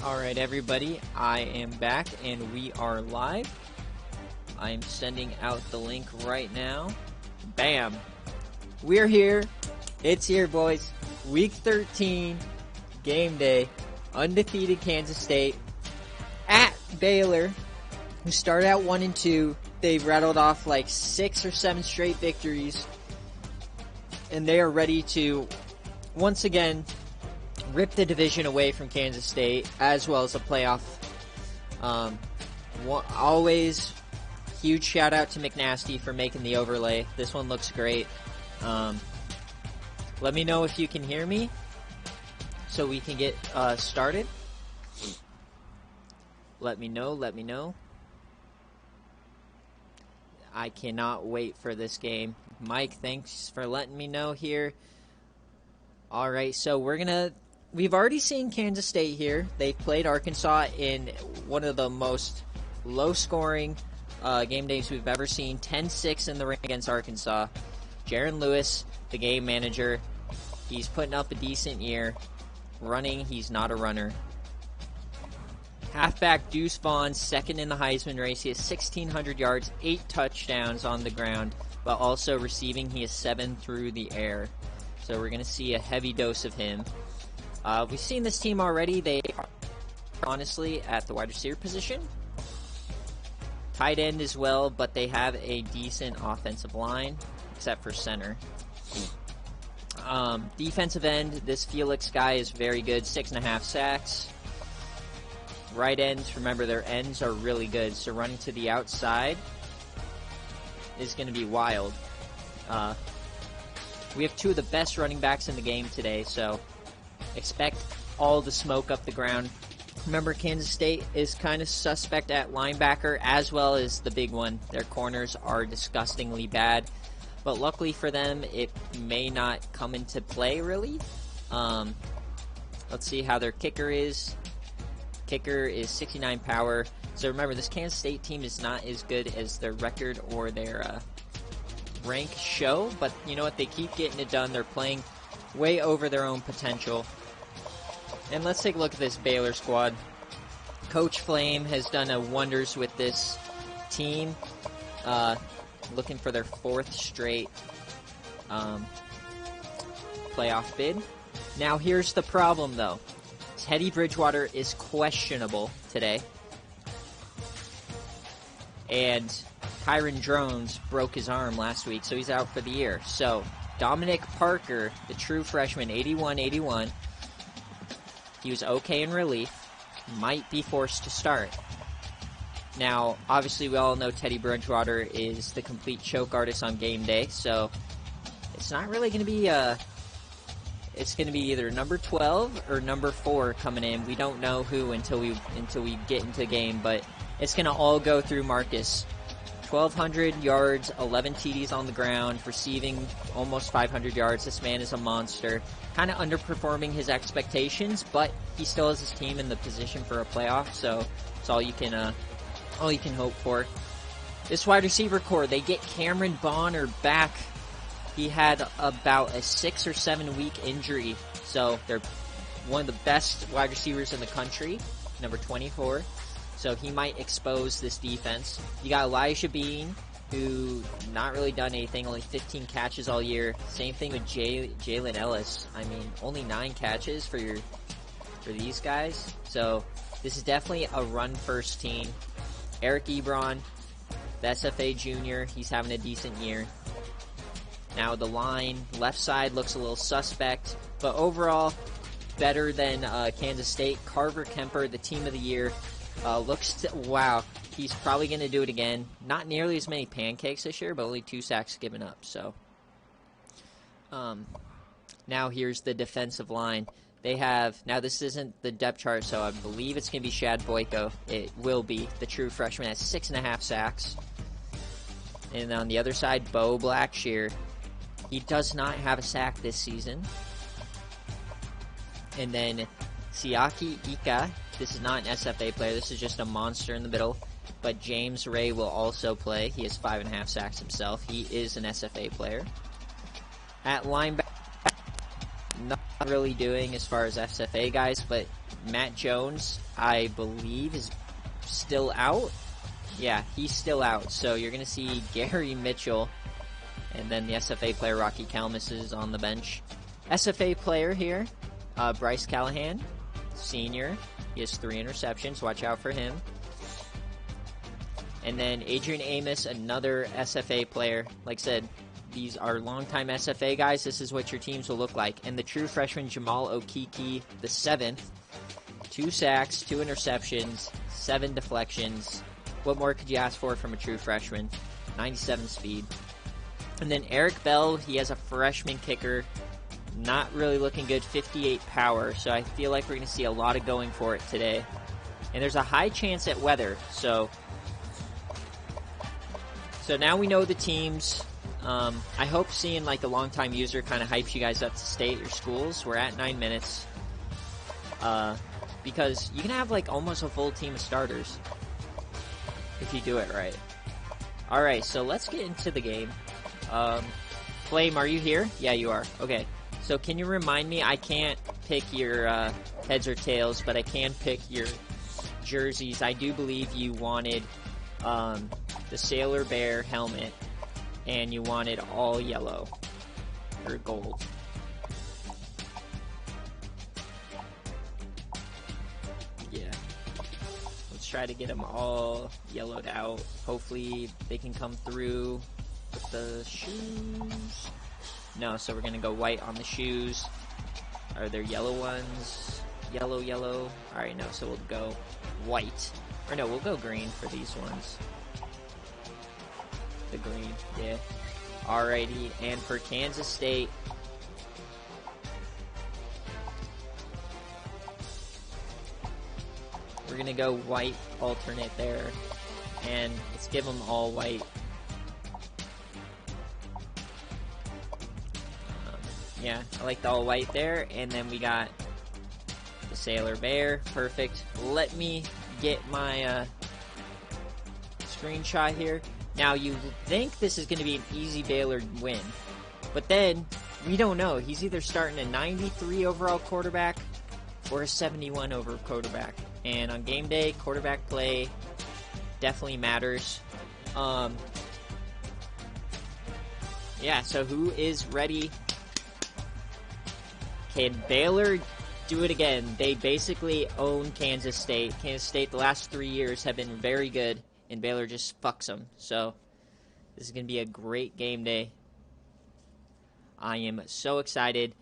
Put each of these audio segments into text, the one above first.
Alright everybody, I am back and we are live. I'm sending out the link right now. Bam! We're here. It's here, boys. Week 13, game day. Undefeated Kansas State at Baylor, who started out 1-2. They've rattled off like 6 or 7 straight victories. And they are ready to, once again, rip the division away from Kansas State, as well as a playoff. Always huge shout out to McNasty for making the overlay. This one looks great. Let me know if you can hear me so we can get started. Let me know. I cannot wait for this game. Mike, thanks for letting me know here. Alright, so we've already seen Kansas State here. They've played Arkansas in one of the most low-scoring game days we've ever seen. 10-6 in the ring against Arkansas. Jaron Lewis, the game manager, he's putting up a decent year. Running, he's not a runner. Halfback Deuce Vaughn, second in the Heisman race. He has 1,600 yards, 8 touchdowns on the ground, but also receiving, he is 7 through the air. So we're going to see a heavy dose of him. We've seen this team already. They are honestly at the wide receiver position. Tight end as well, but they have a decent offensive line, except for center. Defensive end, this Felix guy is very good, 6.5 sacks. Right ends, remember their ends are really good, so running to the outside is going to be wild. We have 2 of the best running backs in the game today, so expect all the smoke up the ground. Remember, Kansas State is kind of suspect at linebacker as well as the big one. Their corners are disgustingly bad, but luckily for them, it may not come into play really. Let's see how their kicker is. Kicker is 69 power. So remember, this Kansas State team is not as good as their record or their rank show, but you know what? They keep getting it done. They're playing way over their own potential. And let's take a look at this Baylor squad. Coach Flame has done wonders with this team, looking for their 4th straight playoff bid. Now here's the problem though. Teddy Bridgewater is questionable today. And Kyron Drones broke his arm last week, so he's out for the year. So Dominic Parker, the true freshman, 81-81. He was okay in relief. Might be forced to start. Now, obviously, we all know Teddy Bridgewater is the complete choke artist on game day, so it's not really going to be it's going to be either number 12 or number 4 coming in. We don't know who until we get into the game, but it's going to all go through Marcus. 1,200 yards, 11 TDs on the ground, receiving almost 500 yards. This man is a monster. Kind of underperforming his expectations, but he still has his team in the position for a playoff, so it's all you can hope for. This wide receiver core, they get Cameron Bonner back. He had about a 6 or 7 week injury, so they're one of the best wide receivers in the country, number 24. So he might expose this defense. You got Elijah Bean, who not really done anything, only 15 catches all year. Same thing with Jalen Ellis. I mean, only 9 catches for these guys. So this is definitely a run-first team. Eric Ebron, the SFA junior, he's having a decent year. Now the line, left side looks a little suspect, but overall better than Kansas State. Carver Kemper, the team of the year. Wow, he's probably going to do it again. Not nearly as many pancakes this year, but only 2 sacks given up. So, now here's the defensive line. They have, now this isn't the depth chart, so I believe it's going to be Shad Boyko. It will be. The true freshman has 6.5 sacks. And on the other side, Bo Blackshear. He does not have a sack this season. And then Siaki Ika. This is not an SFA player. This is just a monster in the middle. But James Ray will also play. He has 5.5 sacks himself. He is an SFA player. At linebacker, not really doing as far as SFA guys, but Matt Jones, I believe, is still out. Yeah, he's still out. So you're going to see Gary Mitchell, and then the SFA player Rocky Kalmus is on the bench. SFA player here, Bryce Callahan, senior. He has 3 interceptions. Watch out for him. And then Adrian Amos, another SFA player. Like I said, these are longtime SFA guys. This is what your teams will look like. And the true freshman Jamal Okiki, the 7th. 2 sacks, 2 interceptions, 7 deflections. What more could you ask for from a true freshman? 97 speed. And then Eric Bell, he has a freshman kicker. Not really looking good, 58 power. So I feel like we're going to see a lot of going for it today. And there's a high chance at weather. So now we know the teams. I hope seeing like a long-time user kind of hypes you guys up to stay at your schools. We're at 9 minutes. Because you can have like almost a full team of starters if you do it right. Alright, so let's get into the game. Flame, are you here? Yeah, you are. Okay. So can you remind me, I can't pick your heads or tails, but I can pick your jerseys. I do believe you wanted the Sailor Bear helmet, and you wanted all yellow or gold. Yeah. Let's try to get them all yellowed out. Hopefully they can come through with the shoes. No, so we're gonna go white on the shoes. Are there yellow ones? Yellow, yellow. Alright, no, so we'll go white. Or no, we'll go green for these ones. The green, yeah. Alrighty, and for Kansas State, we're gonna go white alternate there. And let's give them all white. Yeah, I like the all white there. And then we got the Sailor Bear. Perfect. Let me get my screenshot here. Now, you think this is going to be an easy Baylor win. But then, we don't know. He's either starting a 93 overall quarterback or a 71 over quarterback. And on game day, quarterback play definitely matters. Yeah, so who is ready? Can Baylor do it again? They basically own Kansas State. Kansas State the last 3 years have been very good, and Baylor just fucks them. So this is going to be a great game day. I am so excited.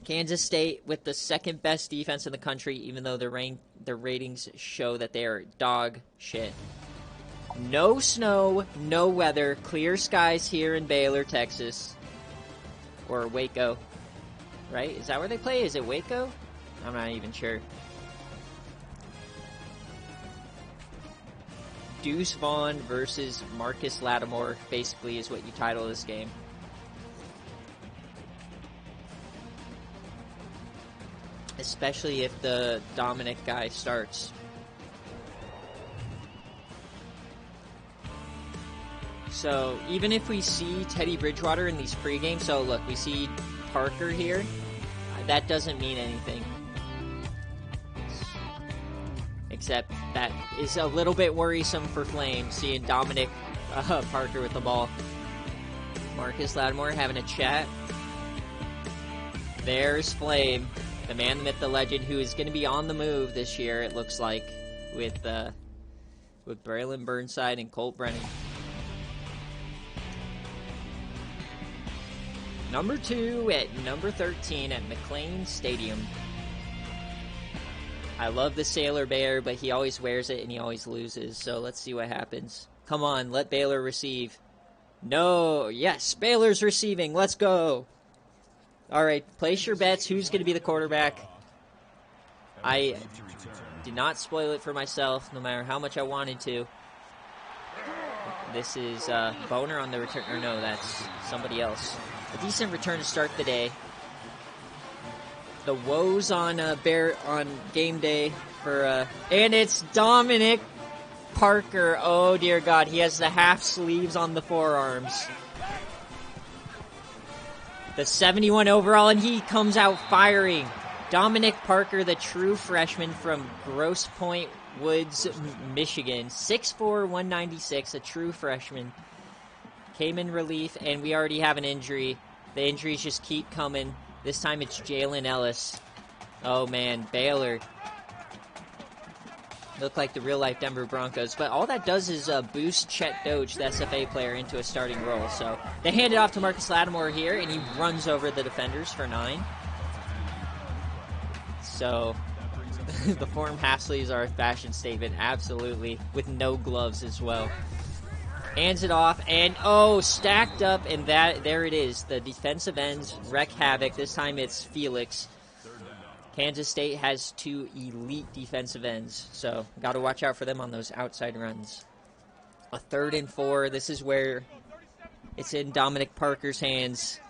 Kansas State with the second best defense in the country, even though their ratings show that they are dog shit. No snow, no weather, clear skies here in Baylor, Texas. Or Waco, right? Is that where they play? Is it Waco? I'm not even sure. Deuce Vaughn versus Marcus Lattimore, basically, is what you title this game. Especially if the Dominic guy starts. So, even if we see Teddy Bridgewater in these pregames, so look, we see Parker here, that doesn't mean anything. Except that is a little bit worrisome for Flame, seeing Dominic Parker with the ball. Marcus Lattimore having a chat. There's Flame, the man, the myth, the legend, who is going to be on the move this year, it looks like, with Braylon Burnside and Colt Brennan. Number 2 at number 13 at McLean Stadium. I love the Sailor Bear, but he always wears it and he always loses. So let's see what happens. Come on, let Baylor receive. No, yes, Baylor's receiving. Let's go. All right, place your bets. Who's going to be the quarterback? I did not spoil it for myself, no matter how much I wanted to. This is Boner on the return. Or no, that's somebody else. A decent return to start the day. The woes on game day for and it's Dominic Parker. Oh dear God, he has the half sleeves on the forearms. The 71 overall, and he comes out firing. Dominic Parker, the true freshman from Grosse Pointe Woods, Michigan. 6'4", 196, a true freshman. Came in relief, and we already have an injury. The injuries just keep coming. This time it's Jalen Ellis. Oh, man, Baylor. Look like the real-life Denver Broncos. But all that does is boost Chet Doge, the SFA player, into a starting role. So they hand it off to Marcus Lattimore here, and he runs over the defenders for 9. So the form half sleeves are a fashion statement, absolutely, with no gloves as well. Hands it off, and oh, stacked up, and there it is. The defensive ends wreak havoc. This time it's Felix. Kansas State has 2 elite defensive ends, so got to watch out for them on those outside runs. A 3rd and 4. This is where it's in Dominic Parker's hands.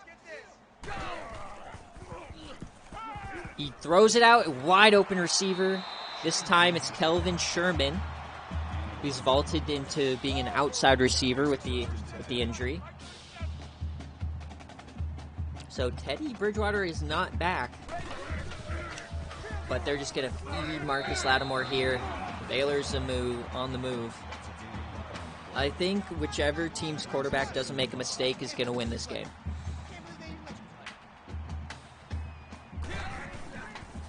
He throws it out, wide open receiver. This time it's Kelvin Sherman, who's vaulted into being an outside receiver with the injury. So Teddy Bridgewater is not back, but they're just going to feed Marcus Lattimore here. Baylor's on the move. I think whichever team's quarterback doesn't make a mistake is going to win this game.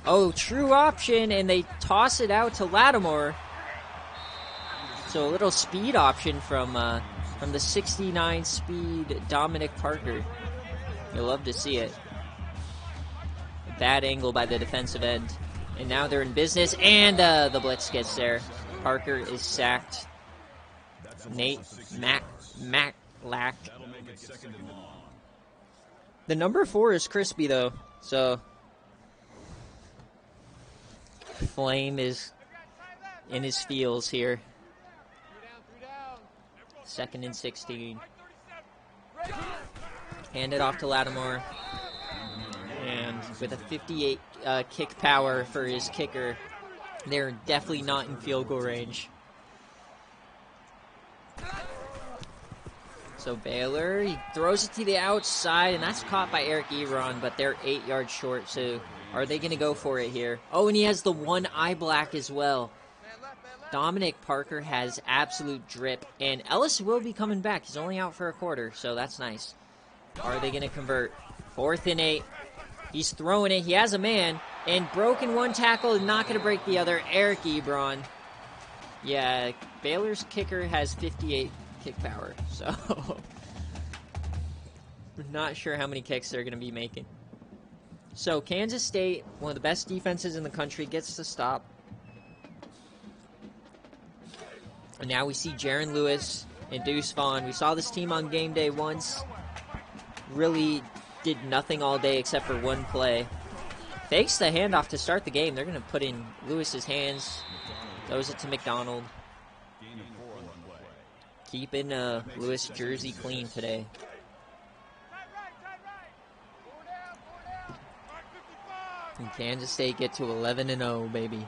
Oh, true option, and they toss it out to Lattimore. So a little speed option from the 69 speed Dominic Parker. You'll love to see it. A bad angle by the defensive end. And now they're in business, and the blitz gets there. Parker is sacked. Nate Maclack. The number 4 is crispy, though, so Flame is in his feels here. 2nd and 16. Hand it off to Lattimore. And with a 58 kick power for his kicker, they're definitely not in field goal range. So Baylor, he throws it to the outside, and that's caught by Eric Ebron, but they're 8 yards short, so are they going to go for it here? Oh, and he has the one eye black as well. Dominic Parker has absolute drip, and Ellis will be coming back. He's only out for a quarter, so that's nice. Are they going to convert? 4th and 8. He's throwing it. He has a man, and broken one tackle and not going to break the other. Eric Ebron. Yeah, Baylor's kicker has 58 kick power, so not sure how many kicks they're going to be making. So Kansas State, one of the best defenses in the country, gets the stop. And now we see Jaron Lewis and Deuce Vaughn. We saw this team on game day once. Really did nothing all day except for one play. Fakes the handoff to start the game. They're going to put in Lewis's hands. Throws it to McDonald. Keeping Lewis' jersey clean today. And Kansas State get to 11-0, baby.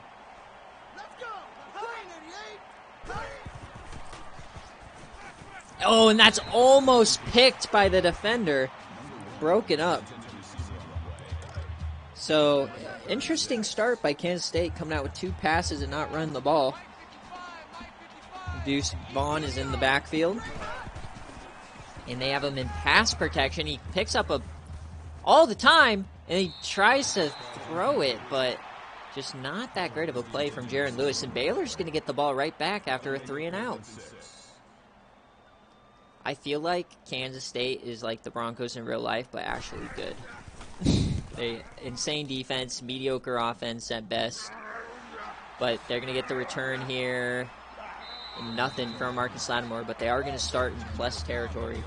Oh, and that's almost picked by the defender. Broken up. So, interesting start by Kansas State, coming out with 2 passes and not running the ball. Deuce Vaughn is in the backfield. And they have him in pass protection. He picks up all the time, and he tries to throw it, but just not that great of a play from Jaron Lewis. And Baylor's going to get the ball right back after a 3-and-out. I feel like Kansas State is like the Broncos in real life, but actually good. Insane defense, mediocre offense at best. But they're going to get the return here. And nothing from Marcus Lattimore, but they are going to start in plus territory.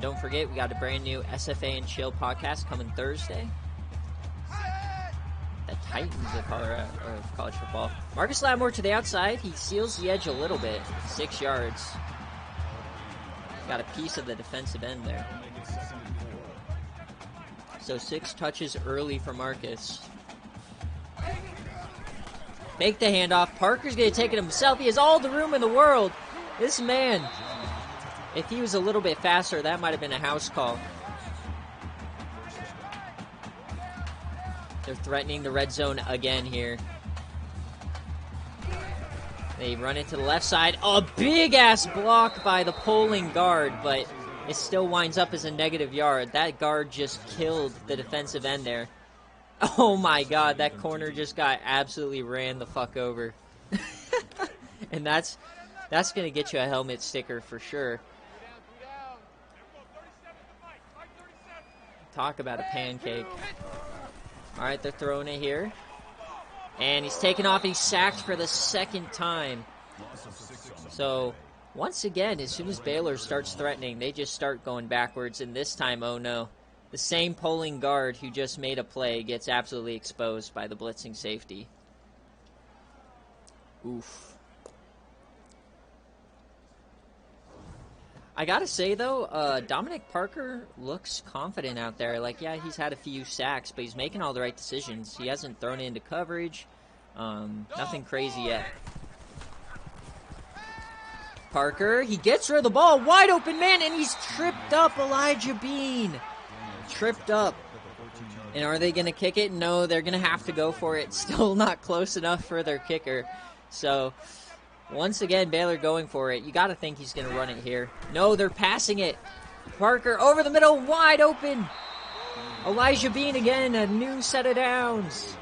Don't forget, we got a brand new SFA and Chill podcast coming Thursday. The Titans of college football. Marcus Lattimore to the outside. He seals the edge a little bit. 6 yards. Got a piece of the defensive end there. So 6 touches early for Marcus. Make the handoff. Parker's going to take it himself. He has all the room in the world. This man If he was a little bit faster, that might have been a house call. They're threatening the red zone again here. They run it to the left side. A big-ass block by the pulling guard, but it still winds up as a negative yard. That guard just killed the defensive end there. Oh my god, that corner just got absolutely ran the fuck over. And that's going to get you a helmet sticker for sure. Talk about a pancake. Alright, they're throwing it here. And he's taken off. He's sacked for the second time. So, once again, as soon as Baylor starts threatening, they just start going backwards. And this time, oh no. The same polling guard who just made a play gets absolutely exposed by the blitzing safety. Oof. I gotta say, though, Dominic Parker looks confident out there. Like, yeah, he's had a few sacks, but he's making all the right decisions. He hasn't thrown it into coverage. Nothing crazy yet. Parker, he gets rid of the ball. Wide open man, and he's tripped up. Elijah Bean. Tripped up. And are they going to kick it? No, they're going to have to go for it. Still not close enough for their kicker. So, once again, Baylor going for it. You got to think he's going to run it here. No, they're passing it. Parker over the middle, wide open. Elijah Bean again, a new set of downs.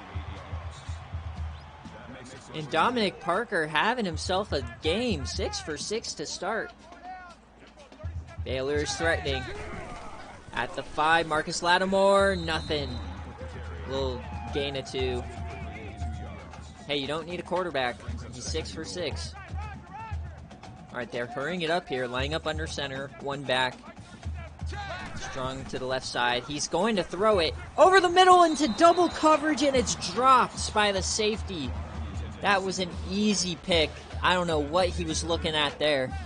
And Dominic Parker having himself a game, 6 for 6 to start. Baylor is threatening. At the 5, Marcus Lattimore, nothing. Little gain of 2. Hey, you don't need a quarterback. He's 6 for 6. Alright, they're hurrying it up here, lining up under center, one back. Strong to the left side. He's going to throw it over the middle into double coverage, and it's dropped by the safety. That was an easy pick. I don't know what he was looking at there.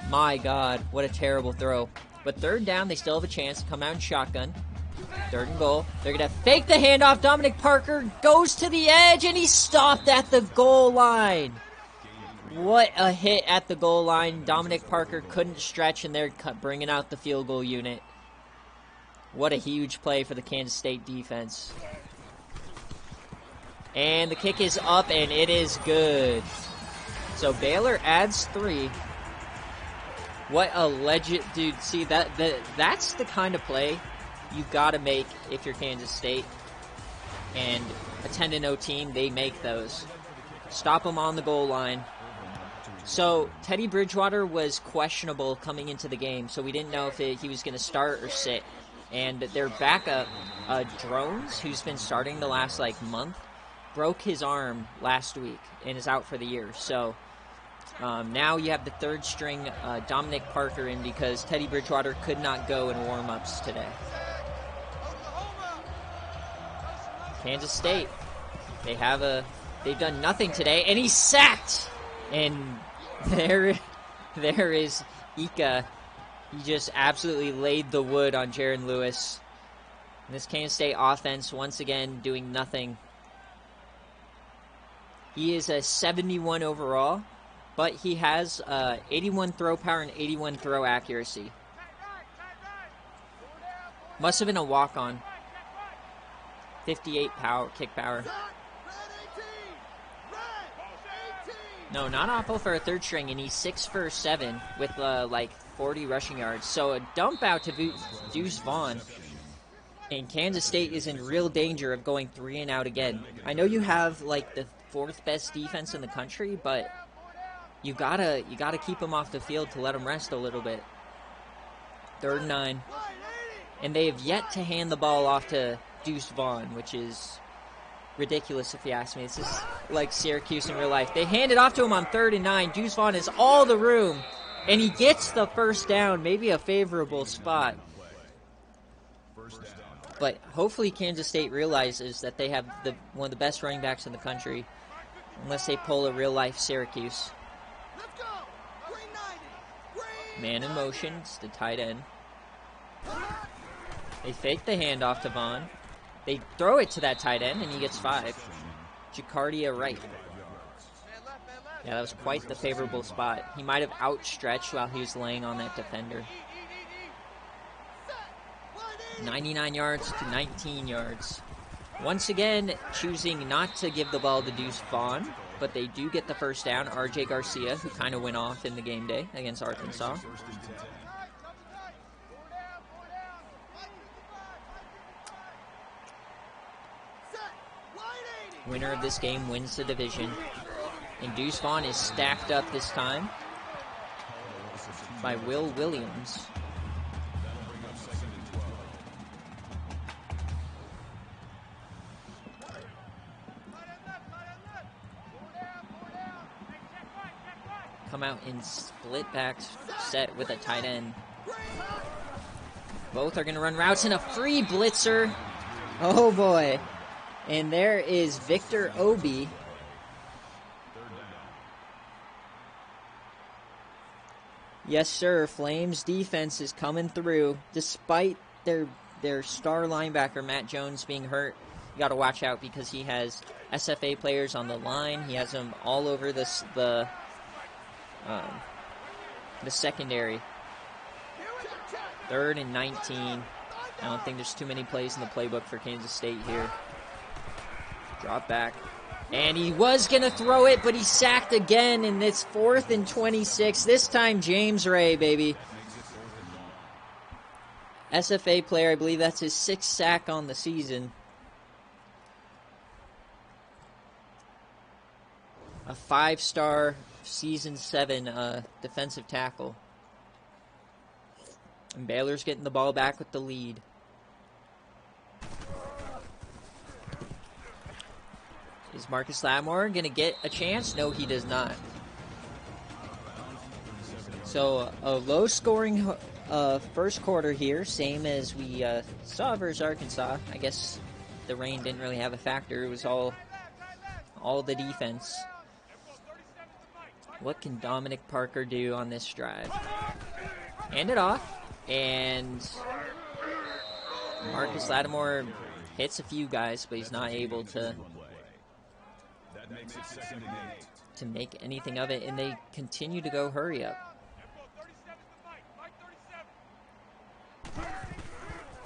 My God, what a terrible throw. But third down, they still have a chance to come out and shotgun. 3rd and goal. They're going to fake the handoff. Dominic Parker goes to the edge, and he's stopped at the goal line. What a hit at the goal line. Dominic Parker couldn't stretch, and they're bringing out the field goal unit. What a huge play for the Kansas State defense. And the kick is up, and it is good. So Baylor adds 3. What a legend, dude. See, that's the kind of play you got to make if you're Kansas State. And a 10-0 team, they make those. Stop them on the goal line. So Teddy Bridgewater was questionable coming into the game, so we didn't know if he was going to start or sit. And their backup, Drones, who's been starting the last month, broke his arm last week and is out for the year. So now you have the 3rd string Dominic Parker in because Teddy Bridgewater could not go in warm-ups today. Kansas State, they've done nothing today, and he's sacked. And there is Ika. He just absolutely laid the wood on Jaron Lewis. And this Kansas State offense once again doing nothing. He is a 71 overall, but he has 81 throw power and 81 throw accuracy. Must have been a walk-on. 58 power, kick power. No, not Oppo for a 3rd string, and he's 6 for 7 with 40 rushing yards. So a dump out to Deuce Vaughn. And Kansas State is in real danger of going 3 and out again. I know you have the 4th best defense in the country, but you gotta keep them off the field to let them rest a little bit. 3rd and 9. And they have yet to hand the ball off to Deuce Vaughn, which is ridiculous if you ask me. This is like Syracuse in real life. They hand it off to him on 3rd and 9. Deuce Vaughn has all the room, and he gets the 1st down, maybe a favorable spot. But hopefully Kansas State realizes that they have one of the best running backs in the country, unless they pull a real-life Syracuse. Man in motion, it's the tight end. They fake the handoff to Vaughn. They throw it to that tight end, and he gets 5. Jacardia Wright. Yeah, that was quite the favorable spot. He might have outstretched while he was laying on that defender. 99 yards to 19 yards. Once again, choosing not to give the ball to Deuce Vaughn, but they do get the first down. RJ Garcia, who kind of went off in the game day against Arkansas. Winner of this game wins the division. And Deuce Vaughn is stacked up this time by Will Williams. Come out in split back set with a tight end. Both are going to run routes in a free blitzer. Oh boy. And there is Victor Obi. Yes, sir. Flames defense is coming through. Despite their star linebacker, Matt Jones, being hurt, you got to watch out because he has SFA players on the line. He has them all over the secondary. 3rd and 19. I don't think there's too many plays in the playbook for Kansas State here. Drop back. And he was going to throw it, but he sacked again, and it's 4th and 26. This time, James Ray, baby. SFA player, I believe that's his 6th sack on the season. A 5-star Season 7 defensive tackle. And Baylor's getting the ball back with the lead. Is Marcus Lattimore going to get a chance? No, he does not. So, a low-scoring first quarter here, same as we saw versus Arkansas. I guess the rain didn't really have a factor. It was all the defense. What can Dominic Parker do on this drive? Hand it off, and Marcus Lattimore hits a few guys, but he's not able to make anything of it, and they continue to go hurry up.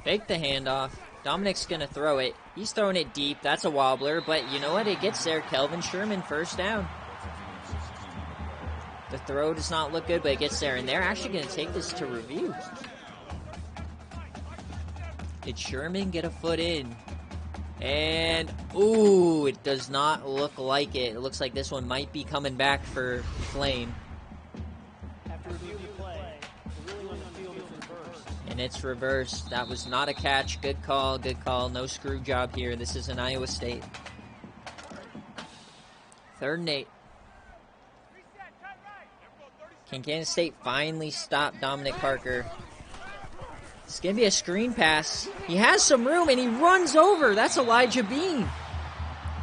Fake the handoff. Dominic's going to throw it. He's throwing it deep. That's a wobbler, but you know what? It gets there. Kelvin Sherman, first down. The throw does not look good, but it gets there, and they're actually going to take this to review. Did Sherman get a foot in? And, ooh, it does not look like it. It looks like this one might be coming back for Flame. And it's reversed. That was not a catch. Good call, good call. No screw job here. This is an Iowa State. 3rd and 8. Can Kansas State finally stop Dominic Parker? It's going to be a screen pass. He has some room, and he runs over. That's Elijah Bean.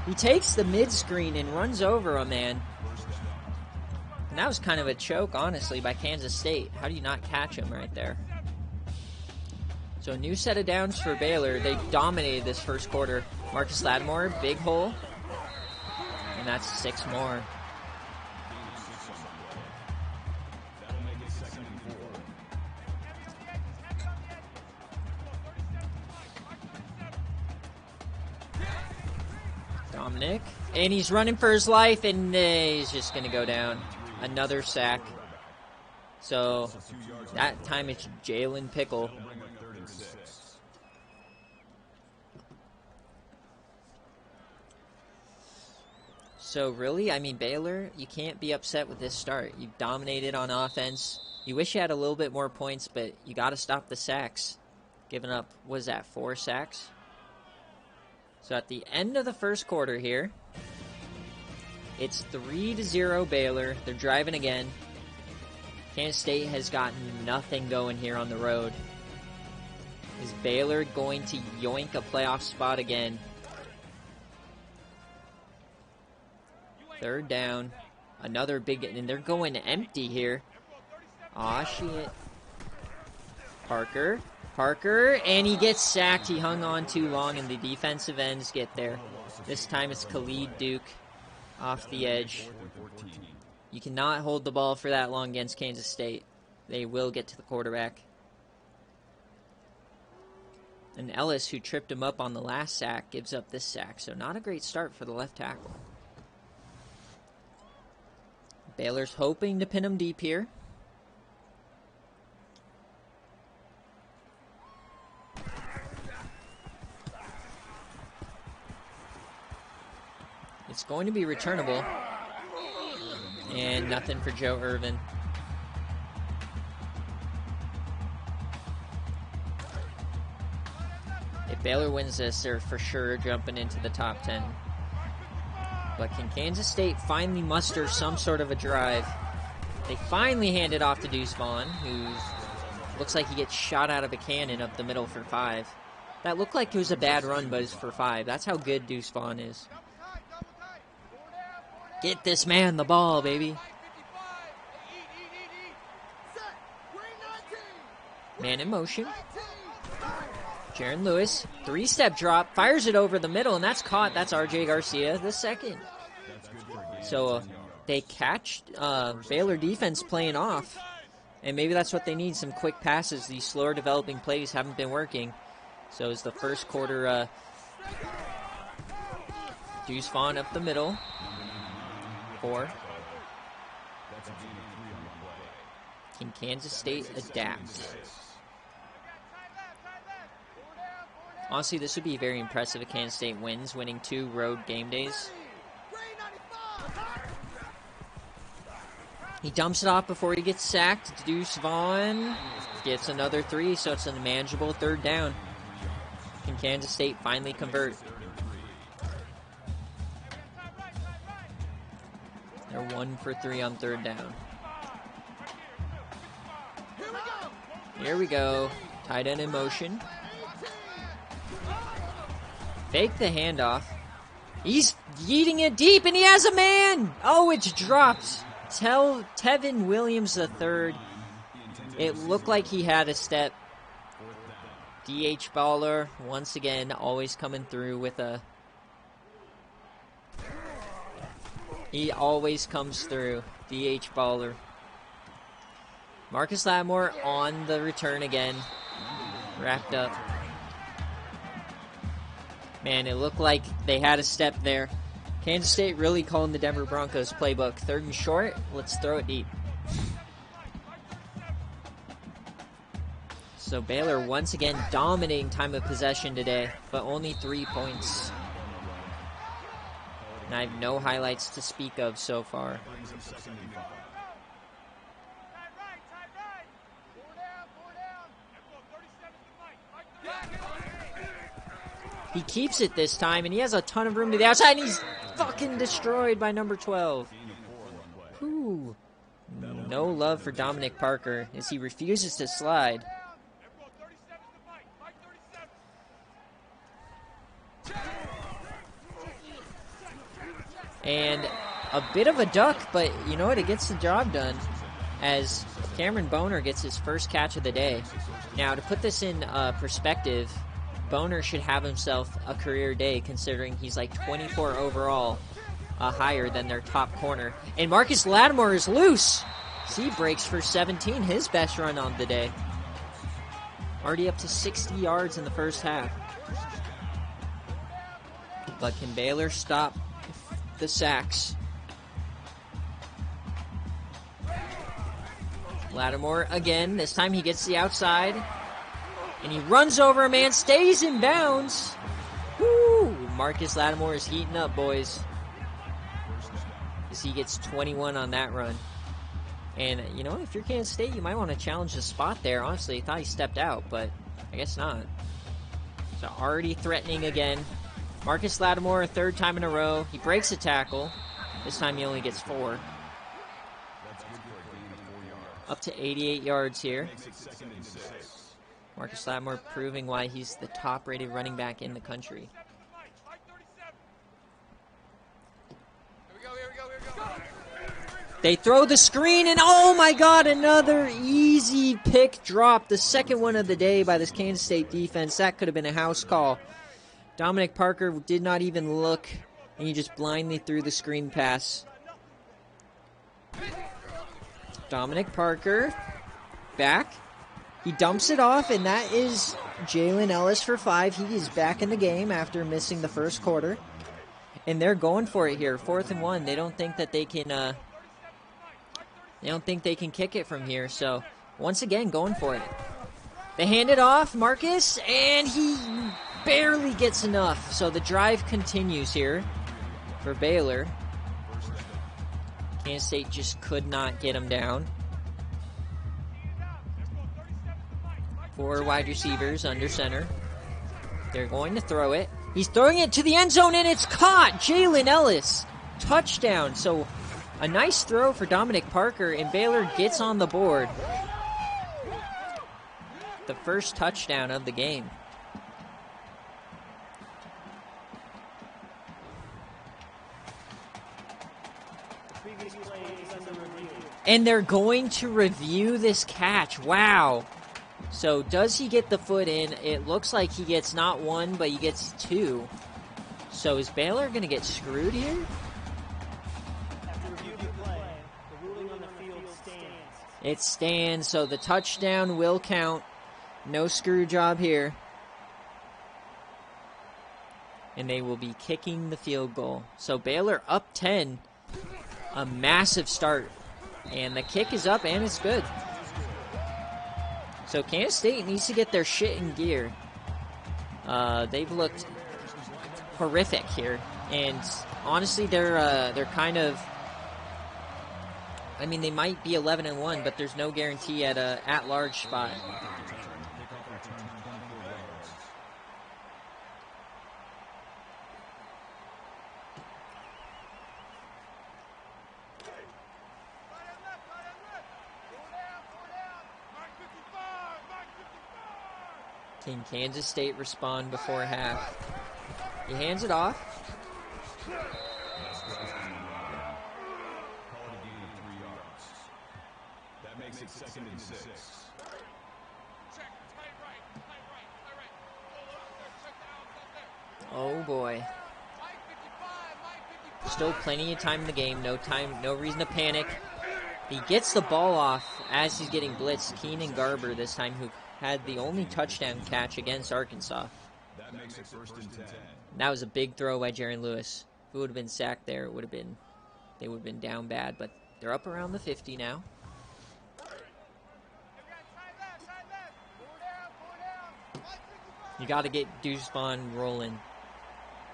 He takes the mid-screen and runs over a man. And that was kind of a choke, honestly, by Kansas State. How do you not catch him right there? So a new set of downs for Baylor. They dominated this first quarter. Marcus Lattimore, big hole. And that's 6 more. Dominic, and he's running for his life, and he's just going to go down. Another sack. So that time it's Jalen Pickle. So really, I mean, Baylor, you can't be upset with this start. You've dominated on offense. You wish you had a little bit more points, but you got to stop the sacks. Giving up, what is that, 4 sacks? So at the end of the first quarter here, it's 3-0 Baylor. They're driving again. Kansas State has gotten nothing going here on the road. Is Baylor going to yoink a playoff spot again? 3rd down. Another big, and they're going empty here. Aw, shit. Parker, and he gets sacked. He hung on too long, and the defensive ends get there. This time it's Khalid Duke off the edge. You cannot hold the ball for that long against Kansas State. They will get to the quarterback. And Ellis, who tripped him up on the last sack, gives up this sack. So not a great start for the left tackle. Baylor's hoping to pin him deep here. It's going to be returnable. And nothing for Joe Irvin. If Baylor wins this, they're for sure jumping into the top 10. But can Kansas State finally muster some sort of a drive? They finally hand it off to Deuce Vaughn, who looks like he gets shot out of a cannon up the middle for 5. That looked like it was a bad run, but it's for 5. That's how good Deuce Vaughn is. Get this man the ball, baby. Man in motion. Jaron Lewis, 3-step drop, fires it over the middle, and that's caught. That's RJ Garcia, the second. So they catch Baylor defense playing off, and maybe that's what they need, some quick passes. These slower developing plays haven't been working. So it's the first quarter, Deuce Vaughn up the middle. 4. Can Kansas State adapt? Honestly, this would be very impressive if Kansas State wins, winning 2 road game days. He dumps it off before he gets sacked. Deuce Vaughn gets another 3, so it's a manageable 3rd down. Can Kansas State finally convert? They're 1 for 3 on 3rd down. Here we go. Tight end in motion. Fake the handoff. He's yeeting it deep, and he has a man! Oh, it's dropped. Tevin Williams III. It looked like he had a step. DH baller, once again, always coming through with a... He always comes through. DH baller. Marcus Lattimore on the return again. Wrapped up. Man, it looked like they had a step there. Kansas State really calling the Denver Broncos playbook. 3rd and short. Let's throw it deep. So Baylor once again dominating time of possession today, but only 3 points. And I have no highlights to speak of so far. He keeps it this time, and he has a ton of room to the outside, and he's fucking destroyed by number 12. Whew. No love for Dominic Parker as he refuses to slide. And a bit of a duck, but you know what? It gets the job done as Cameron Boner gets his first catch of the day. Now, to put this in perspective, Boner should have himself a career day considering he's like 24 overall, higher than their top corner. And Marcus Lattimore is loose. He breaks for 17, his best run on the day. Already up to 60 yards in the first half. But can Baylor stop the sacks? Lattimore again. This time he gets the outside. And he runs over a man, stays in bounds. Woo! Marcus Lattimore is heating up, boys. As he gets 21 on that run. And, you know, if you're Kansas State, you might want to challenge the spot there. Honestly, I thought he stepped out, but I guess not. So already threatening again. Marcus Lattimore, 3rd time in a row. He breaks a tackle. This time he only gets 4. Up to 88 yards here. Marcus Lattimore proving why he's the top-rated running back in the country. They throw the screen, and oh my God, another easy pick drop. The second one of the day by this Kansas State defense. That could have been a house call. Dominic Parker did not even look, and he just blindly threw the screen pass. Dominic Parker back. He dumps it off, and that is Jalen Ellis for 5. He is back in the game after missing the first quarter. And they're going for it here, 4th and 1. They don't think that they can. They don't think they can kick it from here. So once again, going for it. They hand it off, Marcus, and he barely gets enough. So the drive continues here for Baylor. Kansas State just could not get him down. 4 wide receivers under center. They're going to throw it. He's throwing it to the end zone, and it's caught! Jalen Ellis. Touchdown. So a nice throw for Dominic Parker, and Baylor gets on the board. The first touchdown of the game. And they're going to review this catch. Wow. So does he get the foot in? It looks like he gets not 1, but he gets 2. So is Baylor going to get screwed here? It stands, so the touchdown will count. No screw job here. And they will be kicking the field goal. So Baylor up 10. A massive start. And the kick is up, and it's good. So Kansas State needs to get their shit in gear. They've looked horrific here. And honestly, they're kind of... I mean, they might be 11-1, but there's no guarantee at a at-large spot. Can Kansas State respond before half? He hands it off. That makes it 2nd and 6. Oh boy. Still plenty of time in the game. No time, no reason to panic. He gets the ball off as he's getting blitzed. Keenan Garber this time, who had the only touchdown catch against Arkansas. That makes it 1st and 10. That was a big throw by Jaron Lewis. If it would have been sacked there, it would have been, they would have been down bad. But they're up around the 50 now. You got to get Deuce Vaughn rolling.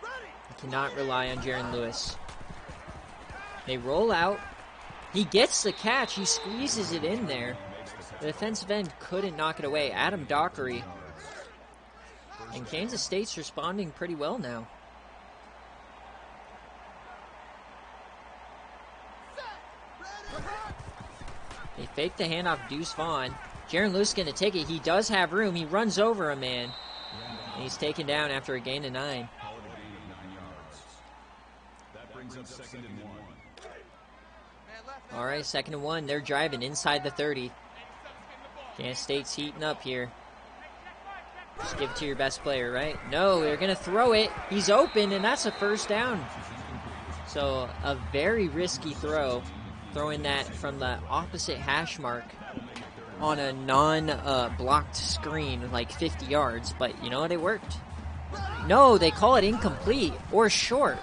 You cannot rely on Jaron Lewis. They roll out. He gets the catch. He squeezes it in there. The defensive end couldn't knock it away. Adam Dockery. And Kansas State's responding pretty well now. They fake the handoff, Deuce Vaughn. Jaron Lewis going to take it. He does have room. He runs over a man. And he's taken down after a gain of 9. That brings up 2nd and 1. All right, 2nd and 1. They're driving inside the 30. Kansas State's heating up here. Just give it to your best player, right? No, they're going to throw it. He's open, and that's a first down. So a very risky throw. Throwing that from the opposite hash mark on a non-blocked screen, like 50 yards. But you know what? It worked. No, they call it incomplete or short.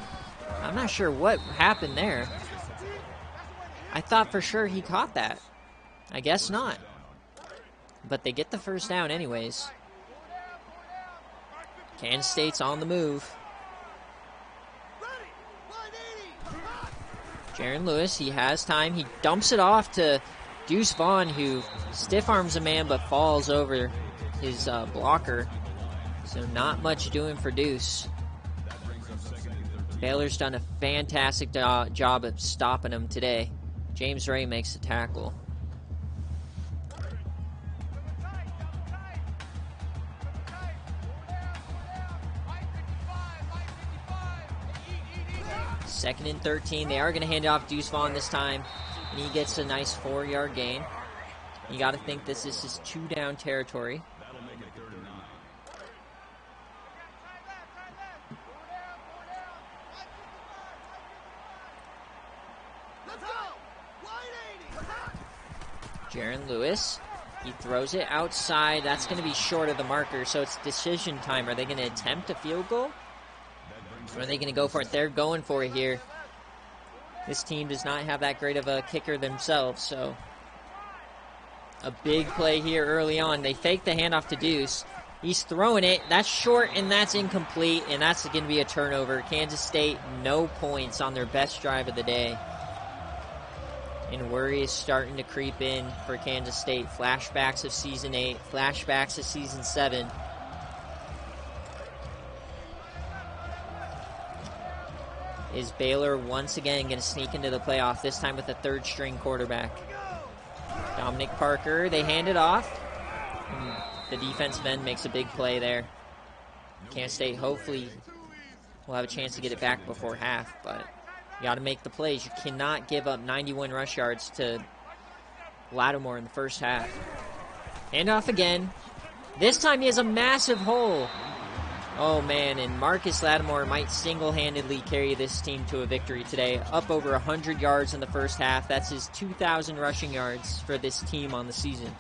I'm not sure what happened there. I thought for sure he caught that. I guess not. But they get the first down anyways. Kansas State's on the move. Jaron Lewis, he has time. He dumps it off to Deuce Vaughn, who stiff arms a man but falls over his blocker. So not much doing for Deuce. Baylor's done a fantastic job of stopping him today. James Ray makes the tackle. Second and 13. They are going to hand it off Deuce Vaughn this time. And he gets a nice 4-yard gain. You got to think this is his 2-down territory. That'll make it 3rd and 9. Jaron Lewis. He throws it outside. That's going to be short of the marker, so it's decision time. Are they going to attempt a field goal? Or are they going to go for it? They're going for it here. This team does not have that great of a kicker themselves, so a big play here early on. They fake the handoff to Deuce. He's throwing it. That's short, and that's incomplete, and that's going to be a turnover. Kansas State, no points on their best drive of the day. And worry is starting to creep in for Kansas State. Flashbacks of Season 8, flashbacks of Season 7. Is Baylor once again going to sneak into the playoff, this time with a third-string quarterback? Dominic Parker, they hand it off. The defensive end makes a big play there. Kansas State hopefully will have a chance to get it back before half, but you got to make the plays. You cannot give up 91 rush yards to Lattimore in the first half. Hand off again. This time he has a massive hole. Oh man, and Marcus Lattimore might single-handedly carry this team to a victory today. Up over 100 yards in the first half. That's his 2,000 rushing yards for this team on the season.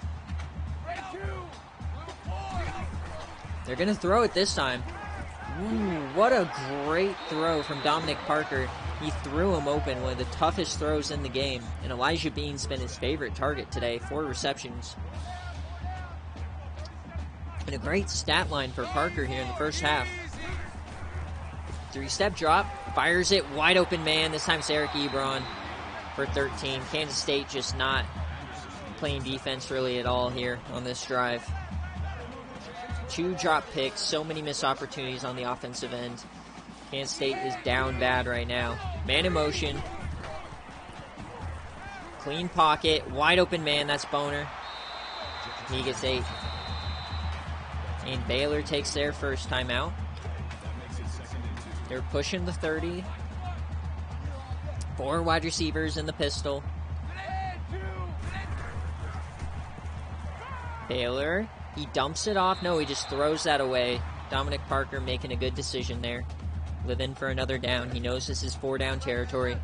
They're going to throw it this time. Ooh, what a great throw from Dominic Parker. He threw him open, one of the toughest throws in the game. And Elijah Bean's been his favorite target today, 4 receptions. And a great stat line for Parker here in the first half. 3-step drop, fires it, wide open man. This time it's Eric Ebron for 13. Kansas State just not playing defense really at all here on this drive. 2 drop picks, so many missed opportunities on the offensive end. Kansas State is down bad right now. Man in motion. Clean pocket, wide open man, that's Boner. He gets 8. And Baylor takes their first timeout. They're pushing the 30. 4 wide receivers in the pistol. Baylor, he dumps it off. No, he just throws that away. Dominic Parker making a good decision there. Living for another down. He knows this is 4-down territory.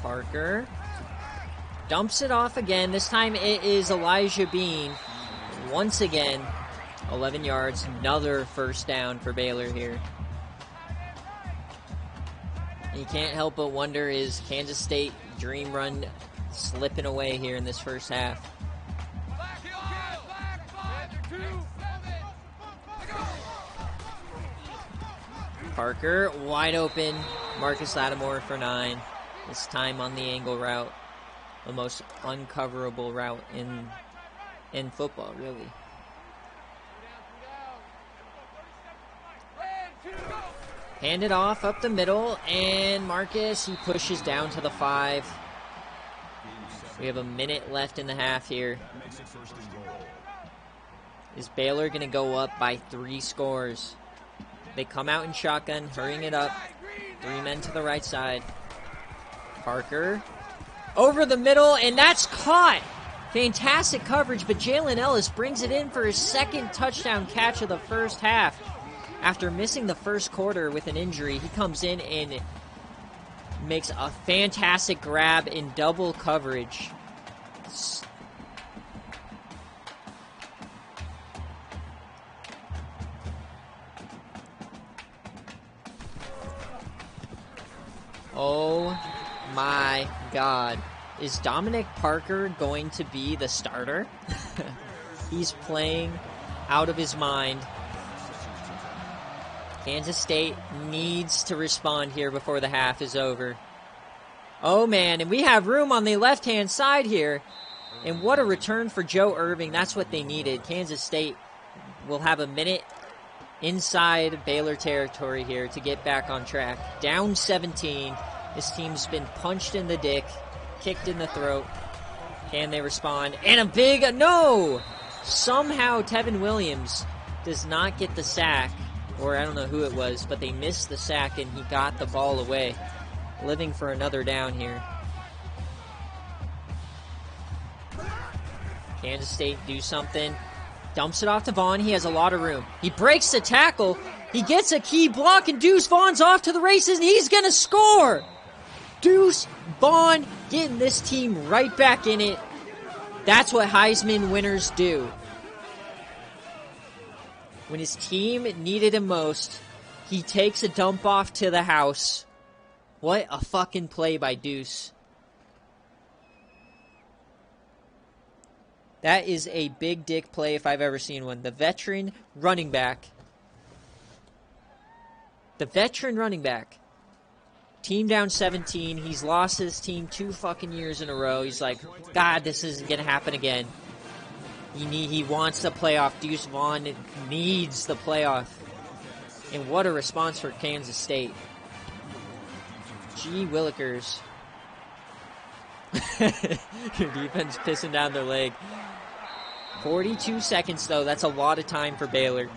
Parker dumps it off again. This time it is Elijah Bean. Once again, 11 yards. Another first down for Baylor here. You can't help but wonder, is Kansas State dream run slipping away here in this first half? Parker, wide open. Marcus Lattimore for 9. This time on the angle route. The most uncoverable route in football, really. Hand it off up the middle, and Marcus, he pushes down to the 5. We have a minute left in the half here. Is Baylor going to go up by 3 scores? They come out in shotgun, hurrying it up. 3 men to the right side. Parker over the middle, and that's caught. Fantastic coverage, but Jalen Ellis brings it in for his second touchdown catch of the first half. After missing the first quarter with an injury, he comes in and makes a fantastic grab in double coverage. Oh my God. Is Dominic Parker going to be the starter? He's playing out of his mind. Kansas State needs to respond here before the half is over. Oh man, and we have room on the left-hand side here. And what a return for Joe Irving. That's what they needed. Kansas State will have a minute inside Baylor territory here to get back on track. Down 17. This team's been punched in the dick, kicked in the throat. Can they respond? And a big no! Somehow Tevin Williams does not get the sack. Or I don't know who it was, but they missed the sack and he got the ball away. Living for another down here. Kansas State do something. Dumps it off to Vaughn. He has a lot of room. He breaks the tackle. He gets a key block, and Deuce Vaughn's off to the races, and he's going to score. Deuce Vaughn getting this team right back in it. That's what Heisman winners do. When his team needed him most, he takes a dump off to the house. What a fucking play by Deuce. That is a big dick play if I've ever seen one. The veteran running back. The veteran running back. Team down 17. He's lost his team 2 fucking years in a row. He's like, God, this isn't going to happen again. He wants the playoff. Deuce Vaughn needs the playoff. And what a response for Kansas State. Gee Willikers. Your defense pissing down their leg. 42 seconds, though. That's a lot of time for Baylor.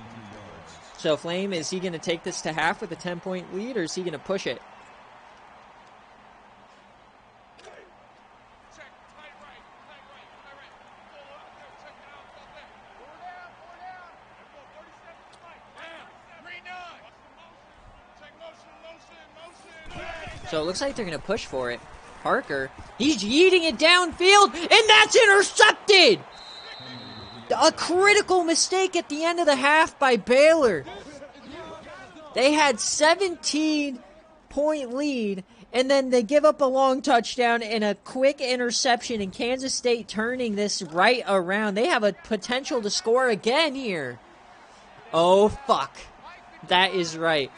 So, Flame, is he going to take this to half with a 10-point lead, or is he going to push it? So it looks like they're going to push for it. Parker, he's yeeting it downfield, and that's intercepted! A critical mistake at the end of the half by Baylor. They had 17-point lead, and then they give up a long touchdown and a quick interception, and Kansas State turning this right around. They have a potential to score again here. Oh, fuck. That is right.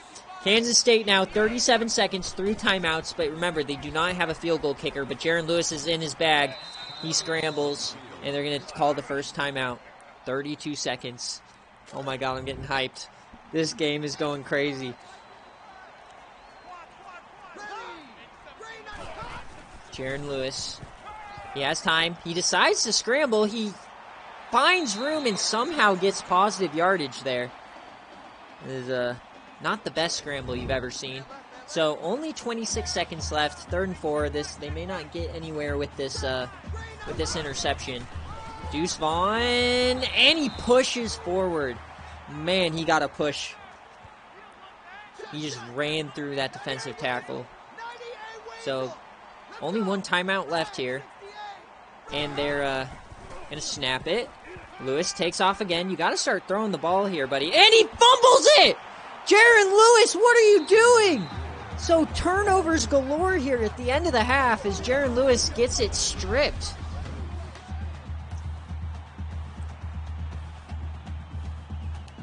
Kansas State now 37 seconds, 3 timeouts, but remember, they do not have a field goal kicker, but Jaron Lewis is in his bag. He scrambles, and they're going to call the first timeout. 32 seconds. Oh my God, I'm getting hyped. This game is going crazy. Jaron Lewis. He has time. He decides to scramble. He finds room and somehow gets positive yardage there. This is not the best scramble you've ever seen. So only 26 seconds left. 3rd and 4. They may not get anywhere with this interception. Deuce Vaughn, and he pushes forward. Man, he got a push. He just ran through that defensive tackle. So only 1 timeout left here, and they're gonna snap it. Lewis takes off again. You got to start throwing the ball here, buddy. And he fumbles it! Jaron Lewis, what are you doing? So turnovers galore here at the end of the half as Jaron Lewis gets it stripped.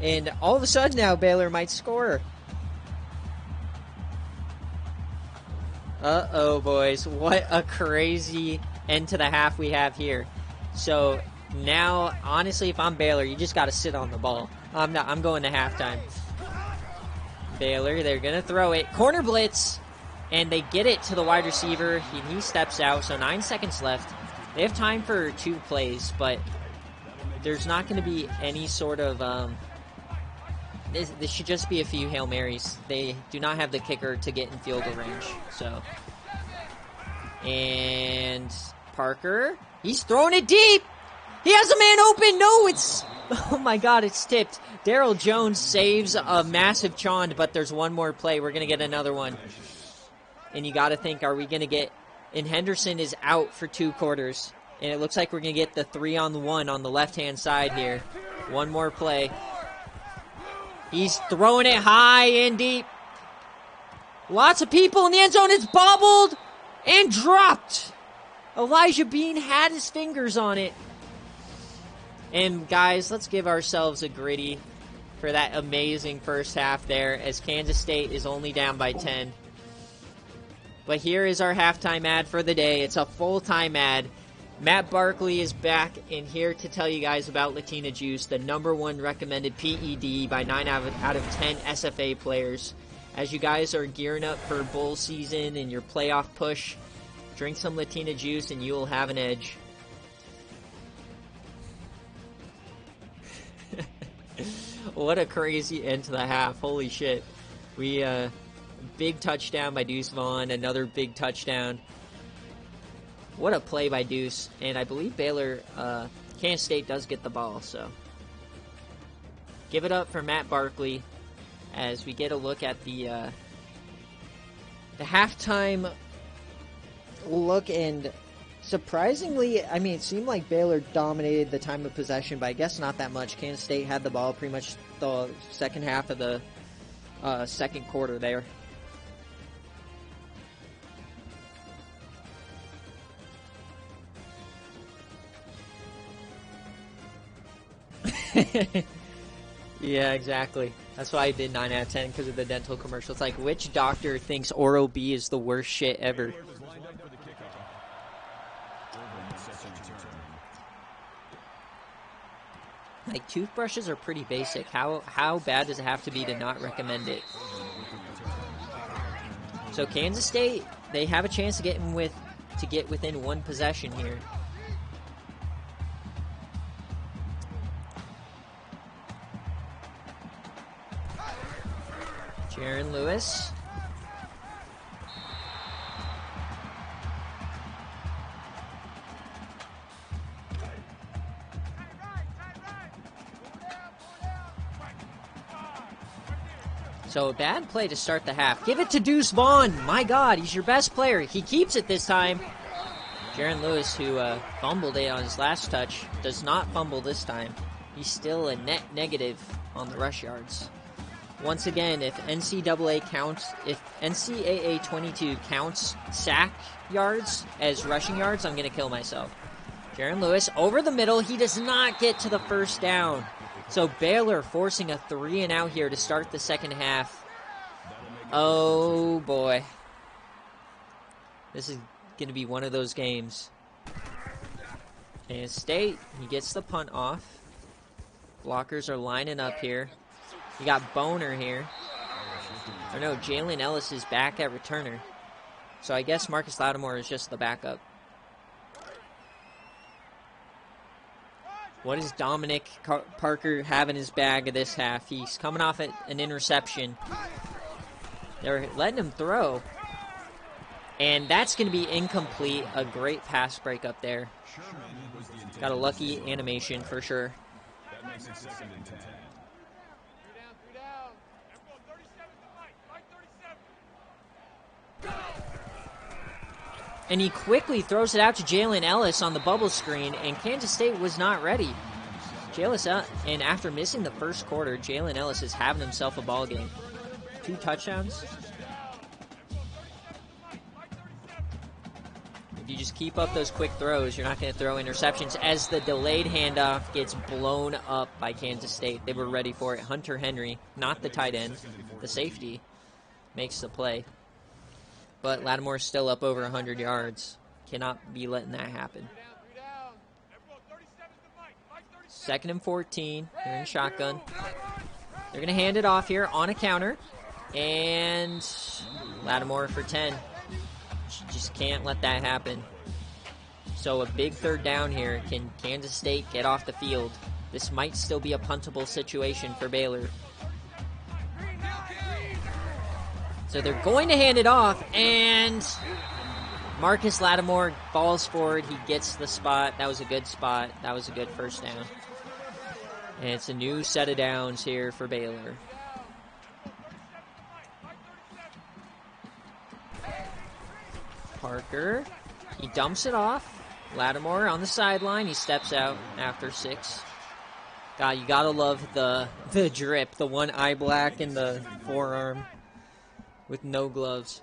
And all of a sudden now Baylor might score. Uh-oh, boys. What a crazy end to the half we have here. So now, honestly, if I'm Baylor, you just got to sit on the ball. I'm going to halftime. Baylor, they're going to throw it. Corner blitz, and they get it to the wide receiver. He steps out, so 9 seconds left. They have time for 2 plays, but there's not going to be any sort of... This should just be a few Hail Marys. They do not have the kicker to get in field goal range. So, and Parker, he's throwing it deep. He has a man open. No, it's... Oh, my God, it's tipped. Darryl Jones saves a massive chond, but there's one more play. We're going to get another one. And you got to think, are we going to get... And Henderson is out for 2 quarters. And it looks like we're going to get the 3-on-1 on the left-hand side here. One more play. He's throwing it high and deep. Lots of people in the end zone. It's bobbled and dropped. Elijah Bean had his fingers on it. And guys, let's give ourselves a gritty for that amazing first half there as Kansas State is only down by 10. But here is our halftime ad for the day. It's a full-time ad. Matt Barkley is back and here to tell you guys about Latina Juice, the #1 recommended PED by 9 out of 10 SFA players. As you guys are gearing up for bowl season and your playoff push, drink some Latina Juice and you will have an edge. What a crazy end to the half. Holy shit. Big touchdown by Deuce Vaughn, another big touchdown. What a play by Deuce. And I believe Baylor, Kansas State does get the ball, so. Give it up for Matt Barkley as we get a look at the halftime look. And surprisingly, I mean, it seemed like Baylor dominated the time of possession, but I guess not that much. Kansas State had the ball pretty much the second half of the second quarter there. Yeah, exactly. That's why I did 9 out of 10, because of the dental commercial. It's like, which doctor thinks Oral-B is the worst shit ever? Like, toothbrushes are pretty basic. How bad does it have to be to not recommend it? So Kansas State, they have a chance to get within one possession here. Jaron Lewis. So a bad play to start the half. Give it to Deuce Vaughn. My God, he's your best player. He keeps it this time. Jaron Lewis, who fumbled it on his last touch, does not fumble this time. He's still a net negative on the rush yards. Once again, if NCAA 22 counts sack yards as rushing yards, I'm going to kill myself. Jaron Lewis over the middle. He does not get to the first down. So Baylor forcing a 3-and-out here to start the second half. Oh boy. This is going to be one of those games. Kansas State, he gets the punt off. Blockers are lining up here. You got Boner here. Or no, Jalen Ellis is back at returner. So I guess Marcus Lattimore is just the backup. What does Dominic Parker have in his bag of this half? He's coming off an interception. They're letting him throw. And that's going to be incomplete. A great pass break up there. Got a lucky animation for sure. That makes it second and 10. And he quickly throws it out to Jalen Ellis on the bubble screen, and Kansas State was not ready. And after missing the first quarter, Jalen Ellis is having himself a ball game. 2 touchdowns. If you just keep up those quick throws, you're not going to throw interceptions, as the delayed handoff gets blown up by Kansas State. They were ready for it. Hunter Henry, not the tight end, the safety, makes the play. But Lattimore's still up over 100 yards. Cannot be letting that happen. 2nd and 14. They're in shotgun. They're going to hand it off here on a counter. And Lattimore for 10. Just can't let that happen. So a big 3rd down here. Can Kansas State get off the field? This might still be a puntable situation for Baylor. So they're going to hand it off, and Marcus Lattimore falls forward. He gets the spot. That was a good spot. That was a good first down. And it's a new set of downs here for Baylor. Parker, he dumps it off. Lattimore on the sideline. He steps out after 6. God, you gotta love the drip, the one eye black in the forearm. With no gloves.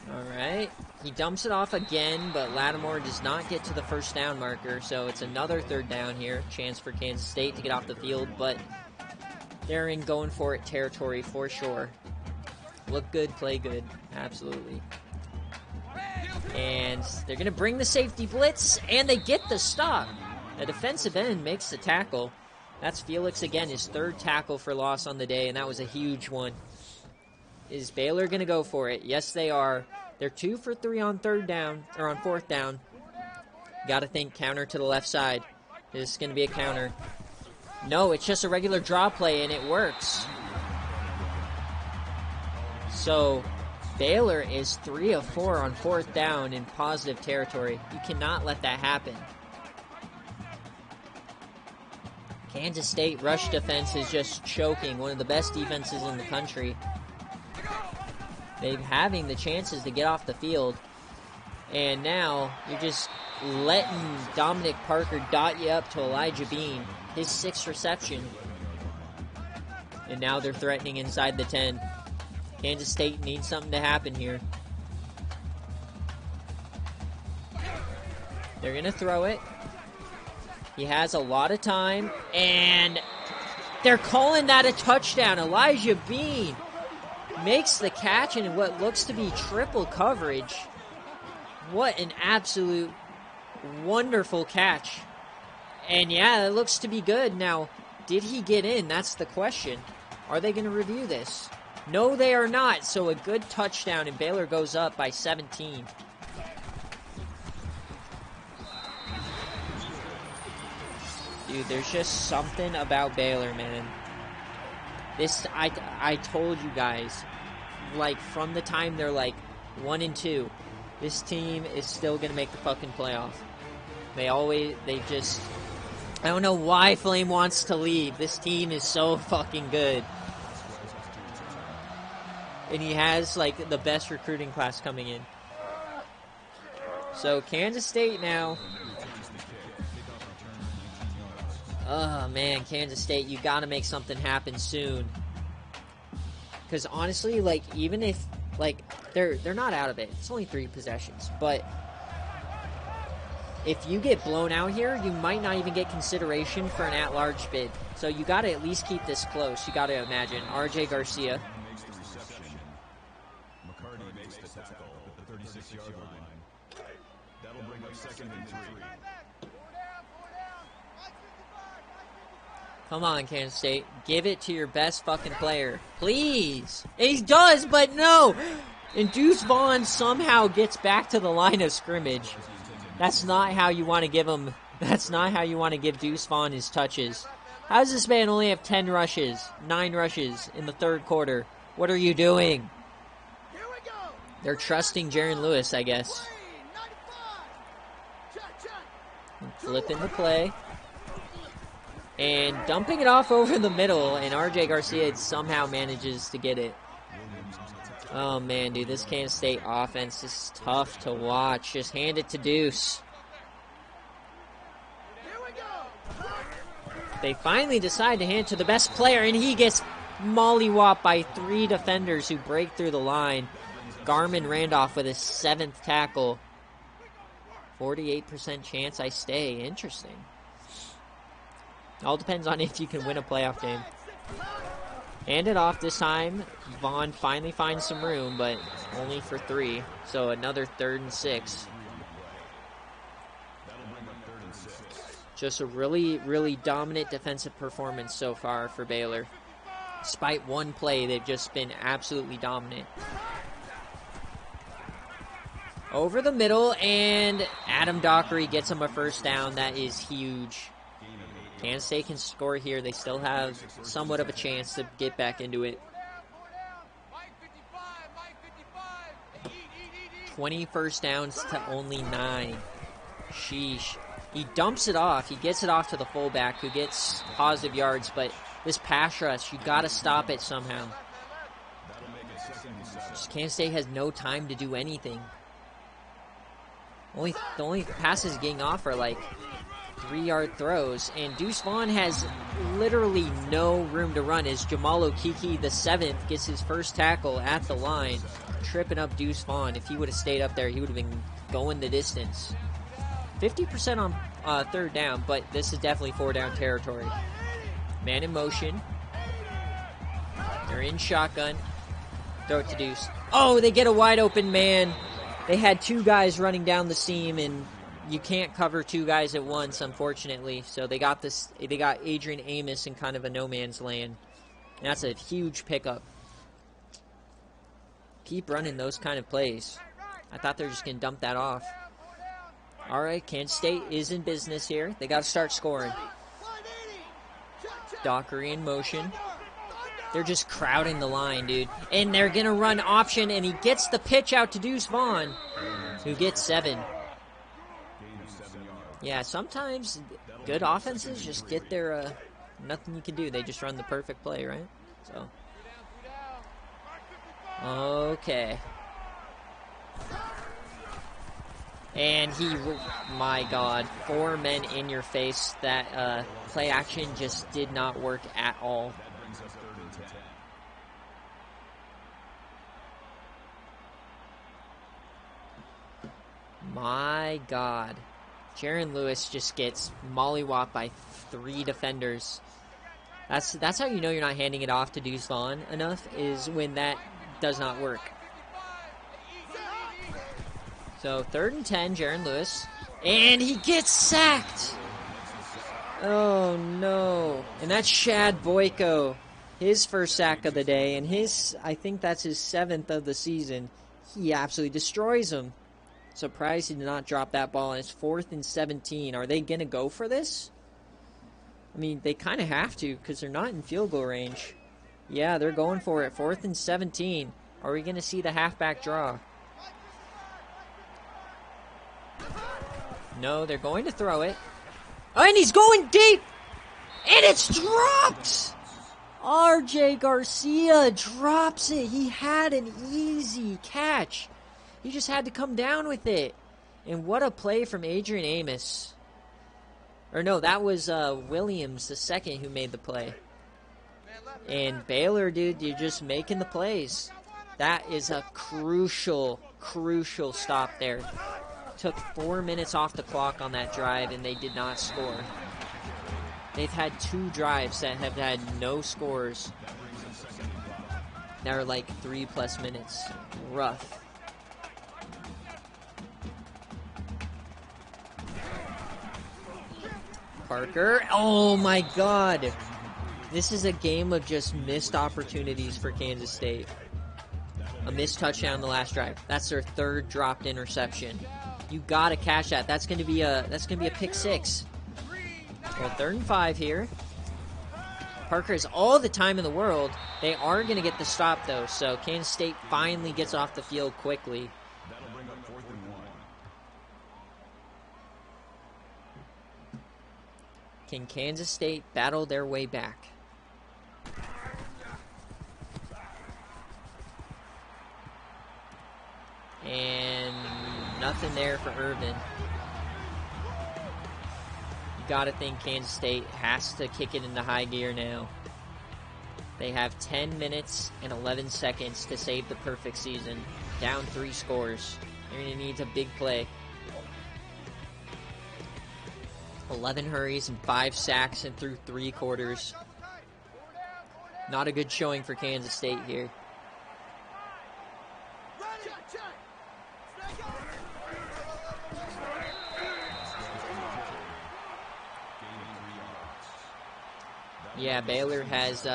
All right. He dumps it off again, but Lattimore does not get to the first down marker, so it's another 3rd down here. Chance for Kansas State to get off the field, but they're in going for it territory for sure. Look good, play good. Absolutely. And they're going to bring the safety blitz, and they get the stop. The defensive end makes the tackle. That's Felix again, his 3rd tackle for loss on the day, and that was a huge one. Is Baylor going to go for it? Yes, they are. They're 2 for 3 on 3rd down, or on 4th down. Got to think counter to the left side. This is going to be a counter. No, it's just a regular draw play, and it works. So Baylor is 3 of 4 on 4th down in positive territory. You cannot let that happen. Kansas State rush defense is just choking. One of the best defenses in the country. They're having the chances to get off the field. And now you're just letting Dominic Parker dot you up to Elijah Bean. His 6th reception. And now they're threatening inside the 10. Kansas State needs something to happen here. They're going to throw it. He has a lot of time. And they're calling that a touchdown. Elijah Bean makes the catch in what looks to be triple coverage. What an absolute wonderful catch. And yeah, it looks to be good. Now, did he get in? That's the question. Are they going to review this? No, they are not. So a good touchdown, and Baylor goes up by 17. Dude, there's just something about Baylor, man. This, I told you guys, like, from the time they're, like, 1-2, this team is still going to make the fucking playoff. They just, I don't know why Flame wants to leave. This team is so fucking good. And he has, like, the best recruiting class coming in. So, Kansas State now. Oh, man, Kansas State, you got to make something happen soon. Because, honestly, like, even if, like, they're not out of it. It's only 3 possessions. But if you get blown out here, you might not even get consideration for an at-large bid. So you got to at least keep this close. You got to imagine. RJ Garcia. Come on, Kansas State. Give it to your best fucking player. Please. And he does, but no. And Deuce Vaughn somehow gets back to the line of scrimmage. That's not how you want to give him. That's not how you want to give Deuce Vaughn his touches. How does this man only have 10 rushes, 9 rushes in the 3rd quarter? What are you doing? They're trusting Jaron Lewis, I guess. Flipping the play. And dumping it off over the middle, and RJ Garcia somehow manages to get it. Oh, man, dude, this Kansas State offense is tough to watch. Just hand it to Deuce. They finally decide to hand it to the best player, and he gets mollywopped by 3 defenders who break through the line. Garmin Randolph with his 7th tackle. 48% chance I stay. Interesting. All depends on if you can win a playoff game. Hand it off this time. Vaughn finally finds some room, but only for 3. So another 3rd and 6. Just a really, really dominant defensive performance so far for Baylor. Despite one play, they've just been absolutely dominant. Over the middle, and Adam Dockery gets him a 1st down. That is huge. Kansas State can score here. They still have somewhat of a chance to get back into it. 20 first downs to only 9. Sheesh. He dumps it off. He gets it off to the fullback who gets positive yards, but this pass rush, you got to stop it somehow. Just Kansas State has no time to do anything. The only passes getting off are like 3-yard throws, and Deuce Vaughn has literally no room to run as Jamal Okeke, the 7th, gets his 1st tackle at the line, tripping up Deuce Vaughn. If he would have stayed up there, he would have been going the distance. 50% on 3rd down, but this is definitely 4-down territory. Man in motion. They're in shotgun. Throw it to Deuce. Oh, they get a wide open man. They had 2 guys running down the seam, and you can't cover 2 guys at once, unfortunately. So they got Adrian Amos in kind of a no man's land. And that's a huge pickup. Keep running those kind of plays. I thought they were just going to dump that off. All right, Kansas State is in business here. They got to start scoring. Dockery in motion. They're just crowding the line, dude. And they're going to run option, and he gets the pitch out to Deuce Vaughn, who gets 7. Yeah, sometimes good offenses just get their nothing you can do. They just run the perfect play, right? So, okay. And my God, 4 men in your face. That play action just did not work at all. That brings us 3rd and 10. My God. Jaron Lewis just gets mollywopped by 3 defenders. That's how you know you're not handing it off to Deuce Vaughn enough, is when that does not work. So 3rd and 10, Jaron Lewis. And he gets sacked! Oh no. And that's Shad Boyko. His first sack of the day, and I think that's his 7th of the season. He absolutely destroys him. Surprised he did not drop that ball, and it's 4th and 17. Are they going to go for this? I mean, they kind of have to, because they're not in field goal range. Yeah, they're going for it. 4th and 17. Are we going to see the halfback draw? No, they're going to throw it. Oh, and he's going deep! And it's dropped! RJ Garcia drops it. He had an easy catch. He just had to come down with it. And what a play from Adrian Amos. Or no, that was Williams, the second, who made the play. And Baylor, dude, you're just making the plays. That is a crucial, crucial stop there. Took 4 minutes off the clock on that drive, and they did not score. They've had 2 drives that have had no scores. That are like 3+ minutes. Rough. Parker. Oh my God. This is a game of just missed opportunities for Kansas State. A missed touchdown the last drive. That's their 3rd dropped interception. You gotta catch that. That's gonna be a pick 6. Well, 3rd and 5 here. Parker has all the time in the world. They are gonna get the stop though, so Kansas State finally gets off the field quickly. That'll bring up 4th and 1. Can Kansas State battle their way back? And nothing there for Irvin. You gotta think Kansas State has to kick it into high gear now. They have 10 minutes and 11 seconds to save the perfect season. Down 3 scores. They're gonna need a big play. 11 hurries and 5 sacks and through 3 quarters. Not a good showing for Kansas State here. Yeah, Baylor has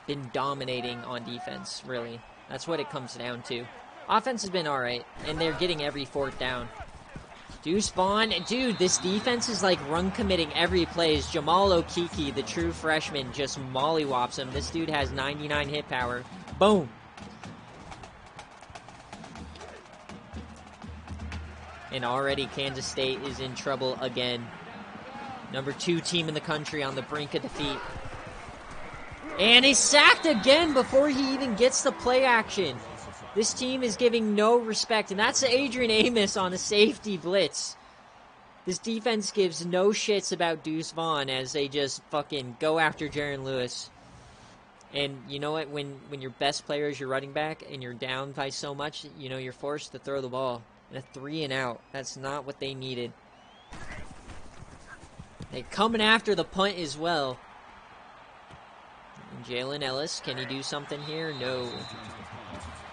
been dominating on defense, really. That's what it comes down to. Offense has been alright, and they're getting every 4th down. Deuce Vaughn, dude, this defense is like run committing every play. Jamal Okiki, the true freshman, just mollywops him. This dude has 99 hit power. Boom. And already Kansas State is in trouble again. Number 2 team in the country on the brink of defeat. And he's sacked again before he even gets the play action. This team is giving no respect, and that's Adrian Amos on a safety blitz. This defense gives no shits about Deuce Vaughn as they just fucking go after Jaron Lewis. And you know what? When your best player is your running back and you're down by so much, you know, you're forced to throw the ball. And a 3 and out. That's not what they needed. They're coming after the punt as well. Jalen Ellis, can he do something here? No.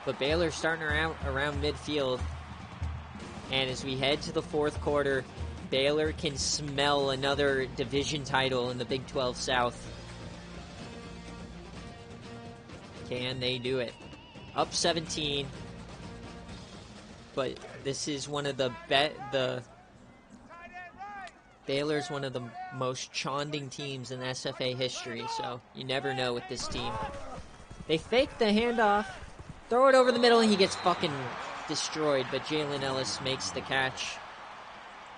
But Baylor's starting around midfield. And as we head to the 4th quarter, Baylor can smell another division title in the Big 12 South. Can they do it? Up 17. But this is one of Baylor's one of the most chonding teams in SFA history, so you never know with this team. They fake the handoff, throw it over the middle, and he gets fucking destroyed, but Jalen Ellis makes the catch.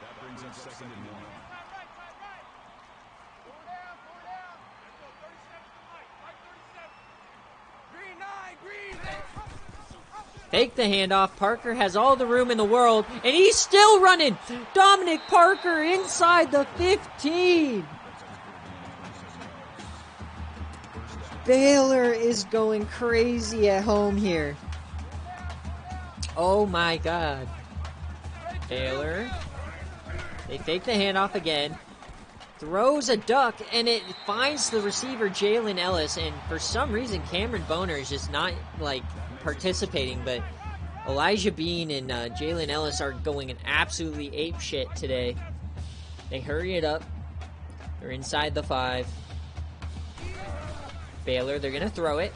That brings up 2nd and 1. Fake the handoff. Parker has all the room in the world, and he's still running. Dominic Parker inside the 15. Baylor is going crazy at home here. Oh my God. Baylor. They fake the handoff again. Throws a duck, and it finds the receiver, Jalen Ellis, and for some reason, Cameron Boner is just not, like, participating, but Elijah Bean and Jalen Ellis are going an absolutely ape shit today. They hurry it up. They're inside the 5. Baylor, they're going to throw it.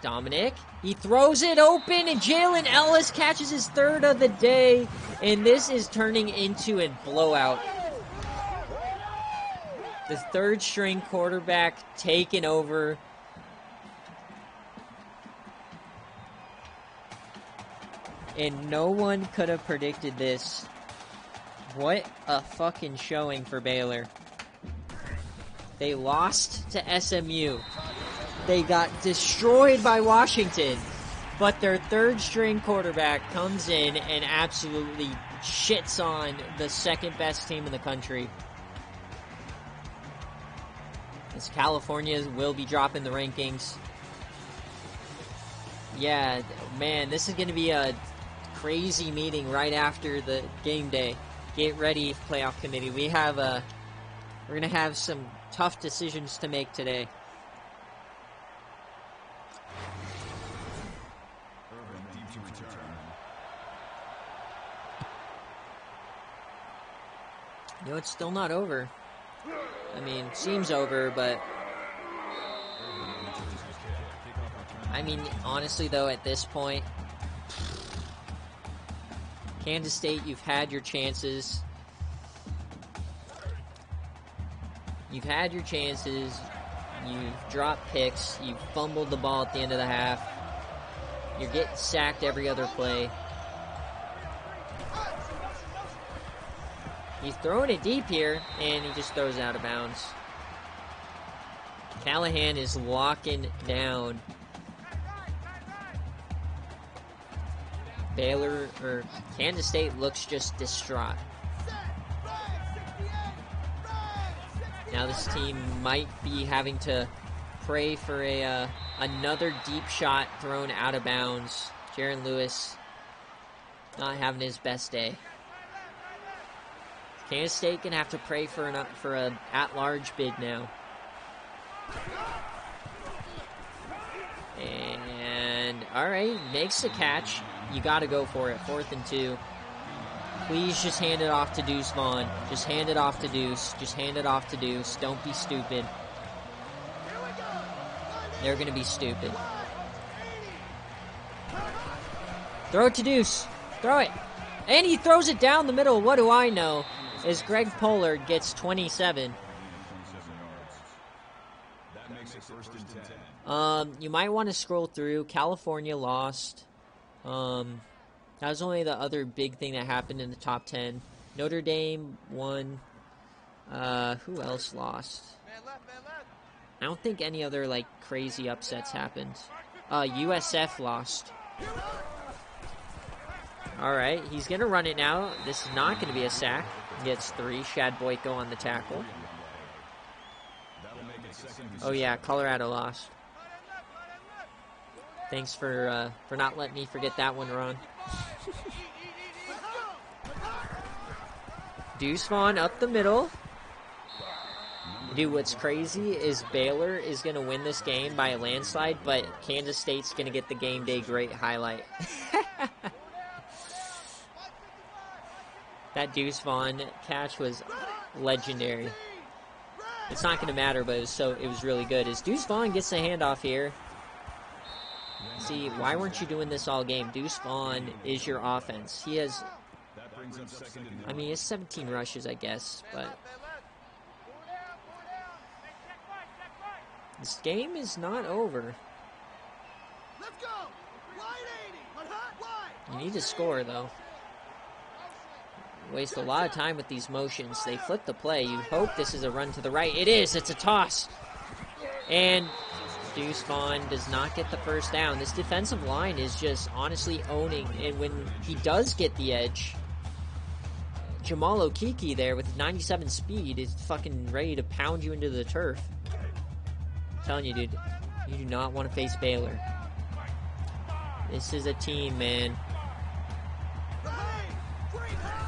Dominic, he throws it open, and Jalen Ellis catches his 3rd of the day, and this is turning into a blowout. The 3rd-string quarterback taking over. And no one could have predicted this. What a fucking showing for Baylor. They lost to SMU. They got destroyed by Washington. But their 3rd-string quarterback comes in and absolutely shits on the 2nd-best team in the country. As California will be dropping the rankings. Yeah, man, this is going to be a crazy meeting right after the game day. Get ready, playoff committee. We're going to have some tough decisions to make today. You know, it's still not over. I mean, seems over, but I mean, honestly though, at this point, Kansas State, you've had your chances. You've had your chances. You've dropped picks. You've fumbled the ball at the end of the half. You're getting sacked every other play. He's throwing it deep here, and he just throws it out of bounds. Callahan is locking down Baylor, or Kansas State looks just distraught. Now this team might be having to pray for another deep shot thrown out of bounds. Jaron Lewis not having his best day. Kansas State gonna have to pray for an at-large bid now. And all right, makes the catch. You got to go for it. 4th and 2. Please just hand it off to Deuce Vaughn. Just hand it off to Deuce. Just hand it off to Deuce. Don't be stupid. They're gonna be stupid. Throw it to Deuce. Throw it. And he throws it down the middle. What do I know? As Greg Pollard gets 27. That makes it 1st and 10. You might want to scroll through. California lost. That was only the other big thing that happened in the top 10. Notre Dame won. Who else lost? I don't think any other, like, crazy upsets happened. USF lost. Alright, he's going to run it now. This is not going to be a sack. Gets 3. Shad Boyko on the tackle. Oh yeah, Colorado lost. Thanks for not letting me forget that one, Ron. Deuce Vaughn up the middle. Dude, what's crazy is Baylor is going to win this game by a landslide, but Kansas State's going to get the game day great highlight. That Deuce Vaughn catch was legendary. It's not going to matter, but it was really good. As Deuce Vaughn gets the handoff here. See, why weren't you doing this all game? Deuce Vaughn is your offense. He has, I mean, he has 17 rushes, I guess, but this game is not over. You need to score, though. Waste a lot of time with these motions. They flip the play. You hope this is a run to the right. It is. It's a toss. And Deuce Vaughn does not get the first down. This defensive line is just honestly owning, and when he does get the edge, Jamal Okeke there with 97 speed is fucking ready to pound you into the turf. I'm telling you, dude, you do not want to face Baylor. This is a team, man.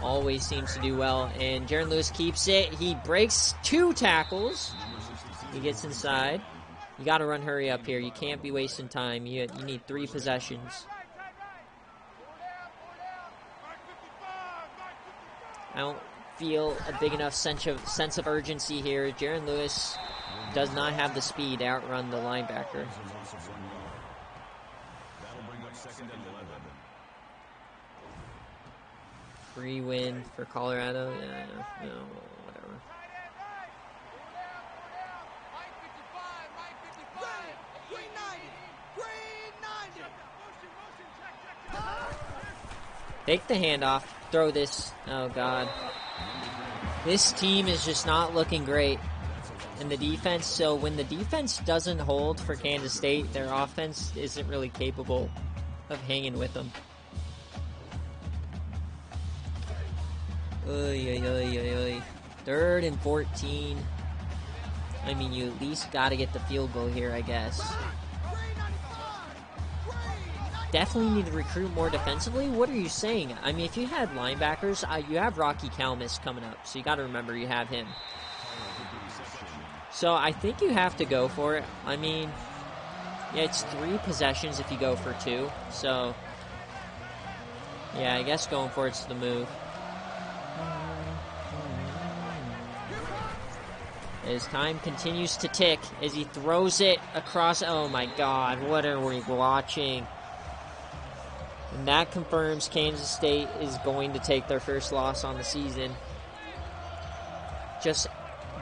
Always seems to do well, and Jaron Lewis keeps it. He breaks 2 tackles. He gets inside. You got to run hurry up here. You can't be wasting time. You need 3 possessions. I don't feel a big enough sense of urgency here. Jaron Lewis does not have the speed to outrun the linebacker. Free win for Colorado. Yeah, no, whatever. Take the handoff. Throw this. Oh, God. This team is just not looking great. And the defense, so when the defense doesn't hold for Kansas State, their offense isn't really capable of hanging with them. Oy, oy, oy, oy, oy. 3rd and 14. I mean, you at least got to get the field goal here, I guess. Definitely need to recruit more defensively? What are you saying? I mean, if you had linebackers, you have Rocky Kalmus coming up, so you got to remember you have him. So I think you have to go for it. I mean, yeah, it's 3 possessions if you go for 2. So, yeah, I guess going for it's the move. As time continues to tick, as he throws it across. Oh my God, what are we watching? And that confirms Kansas State is going to take their first loss on the season. Just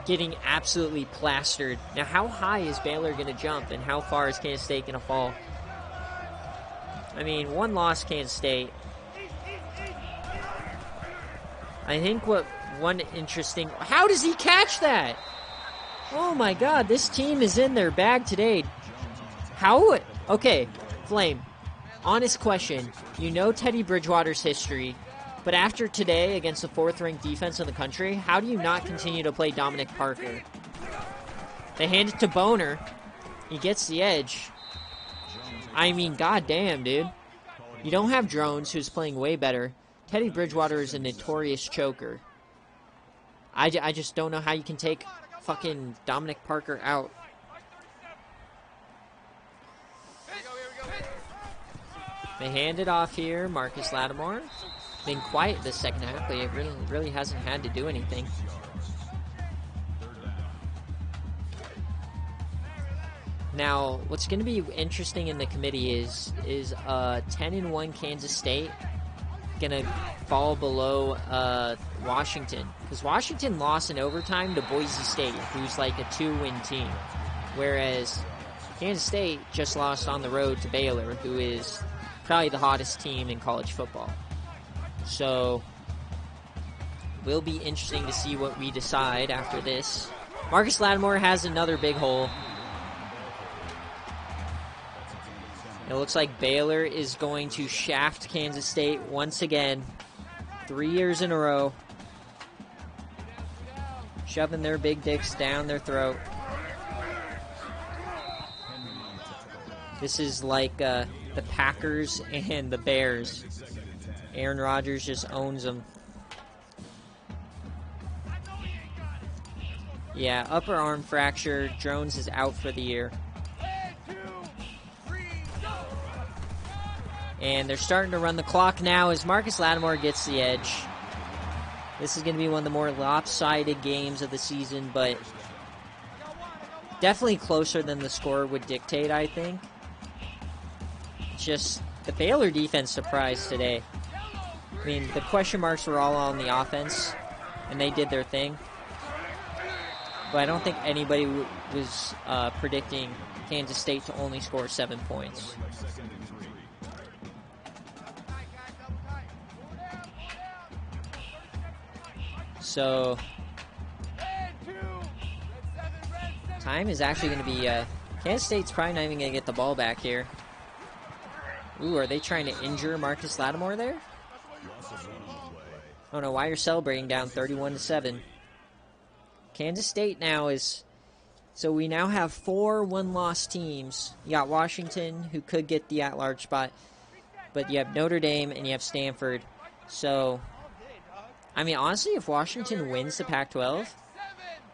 getting absolutely plastered. Now, how high is Baylor going to jump, and how far is Kansas State going to fall? I mean, 1 loss, Kansas State. I think one interesting... How does he catch that? Oh my God, this team is in their bag today. How? Okay, Flame. Honest question. You know Teddy Bridgewater's history, but after today against the 4th-ranked defense in the country, how do you not continue to play Dominic Parker? They hand it to Boner. He gets the edge. I mean, goddamn, dude. You don't have Drones, who's playing way better. Teddy Bridgewater is a notorious choker. I just don't know how you can take fucking Dominic Parker out. They hand it off here. Marcus Lattimore been quiet this second half, but it really hasn't had to do anything. Now, what's going to be interesting in the committee is 10-1 Kansas State going to fall below Washington, because Washington lost in overtime to Boise State, who's like a 2-win team, whereas Kansas State just lost on the road to Baylor, who is probably the hottest team in college football. So, will be interesting to see what we decide after this. Marcus Lattimore has another big hole. It looks like Baylor is going to shaft Kansas State once again. 3 years in a row. Shoving their big dicks down their throat. This is like the Packers and the Bears. Aaron Rodgers just owns them. Yeah, upper arm fracture. Drones is out for the year. And they're starting to run the clock now as Marcus Lattimore gets the edge. This is going to be one of the more lopsided games of the season, but definitely closer than the score would dictate, I think. Just the Baylor defense surprised today. I mean, the question marks were all on the offense, and they did their thing. But I don't think anybody was predicting Kansas State to only score 7 points. So, time is actually going to be Kansas State's probably not even going to get the ball back here. Ooh, are they trying to injure Marcus Lattimore there? Oh no, why you're celebrating down 31-7. Kansas State now is... So we now have 4 one-loss teams. You got Washington, who could get the at-large spot. But you have Notre Dame and you have Stanford. So, I mean, honestly, if Washington wins the Pac-12,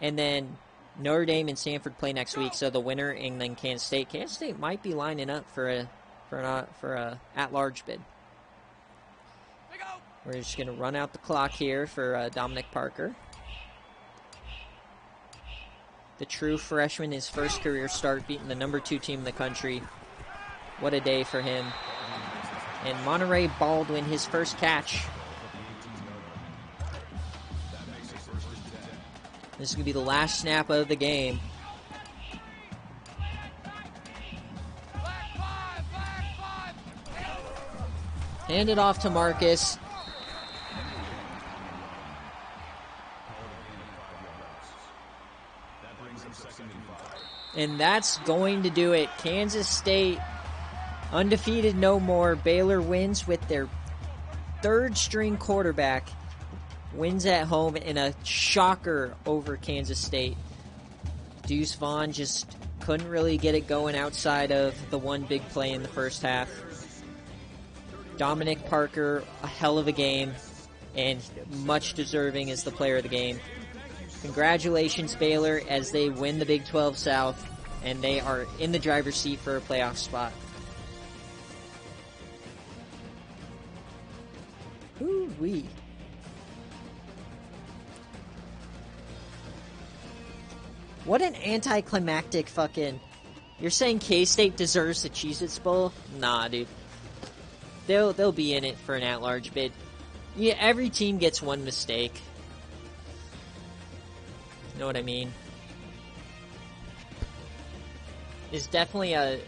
and then Notre Dame and Stanford play next week, so the winner and then Kansas State might be lining up for a at-large bid. We're just going to run out the clock here for Dominic Parker. The true freshman, his first career start, beating the number 2 team in the country. What a day for him. And Monterey Baldwin, his first catch. This is going to be the last snap of the game. Hand it off to Marcus. And that's going to do it. Kansas State undefeated no more. Baylor wins with their 3rd string quarterback. Wins at home in a shocker over Kansas State. Deuce Vaughn just couldn't really get it going outside of the one big play in the first half. Dominic Parker, a hell of a game, and much deserving as the player of the game. Congratulations, Baylor, as they win the Big 12 South, and they are in the driver's seat for a playoff spot. Ooh-wee. What an anticlimactic fucking... You're saying K-State deserves the Cheez-Its Bowl? Nah, dude. They'll be in it for an at-large bid. Yeah, every team gets one mistake. You know what I mean? There's definitely a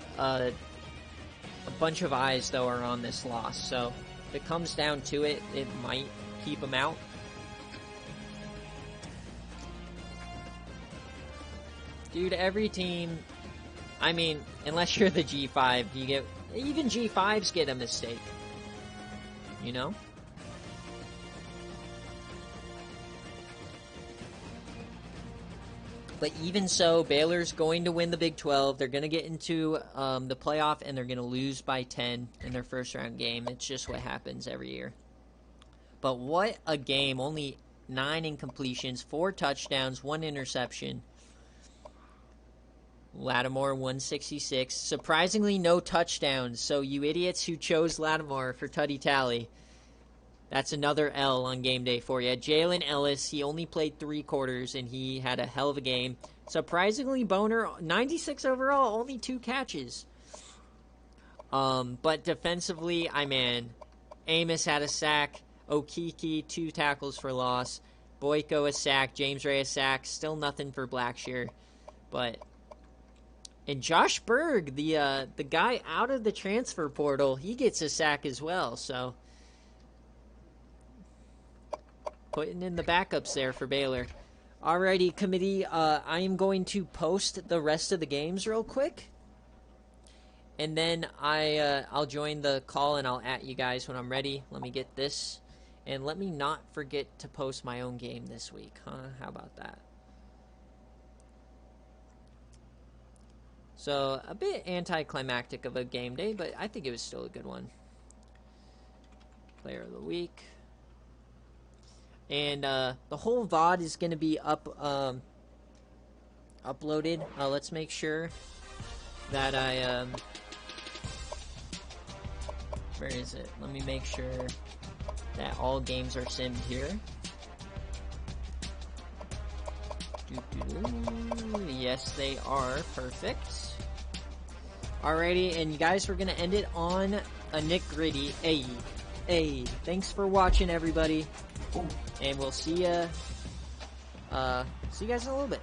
bunch of eyes, though, are on this loss. So, if it comes down to it, it might keep them out. Dude, every team... I mean, unless you're the G5, you get... Even G5s get a mistake. You know? But even so, Baylor's going to win the Big 12. They're going to get into the playoff, and they're going to lose by 10 in their first-round game. It's just what happens every year. But what a game. Only 9 incompletions, 4 touchdowns, 1 interception. Lattimore, 166. Surprisingly, no touchdowns. So you idiots who chose Lattimore for Tutty Tally, that's another L on game day for you. Jalen Ellis, he only played 3 quarters, and he had a hell of a game. Surprisingly, Boner, 96 overall, only 2 catches. But defensively, Amos had a sack. Okiki, 2 tackles for loss. Boyko a sack. James Ray a sack. Still nothing for Blackshear. And Josh Berg, the guy out of the transfer portal, he gets a sack as well. So, putting in the backups there for Baylor. Alrighty, committee, I am going to post the rest of the games real quick. And then I'll join the call and I'll at you guys when I'm ready. Let me get this. And let me not forget to post my own game this week, huh? How about that? So, a bit anticlimactic of a game day, but I think it was still a good one. Player of the week. And the whole VOD is going to be uploaded. Let's make sure that I... where is it? Let me make sure that all games are simmed here. Yes, they are. Perfect. Alrighty, and you guys, we're going to end it on a Nick Gritty. Hey. Thanks for watching, everybody. And we'll see you guys in a little bit.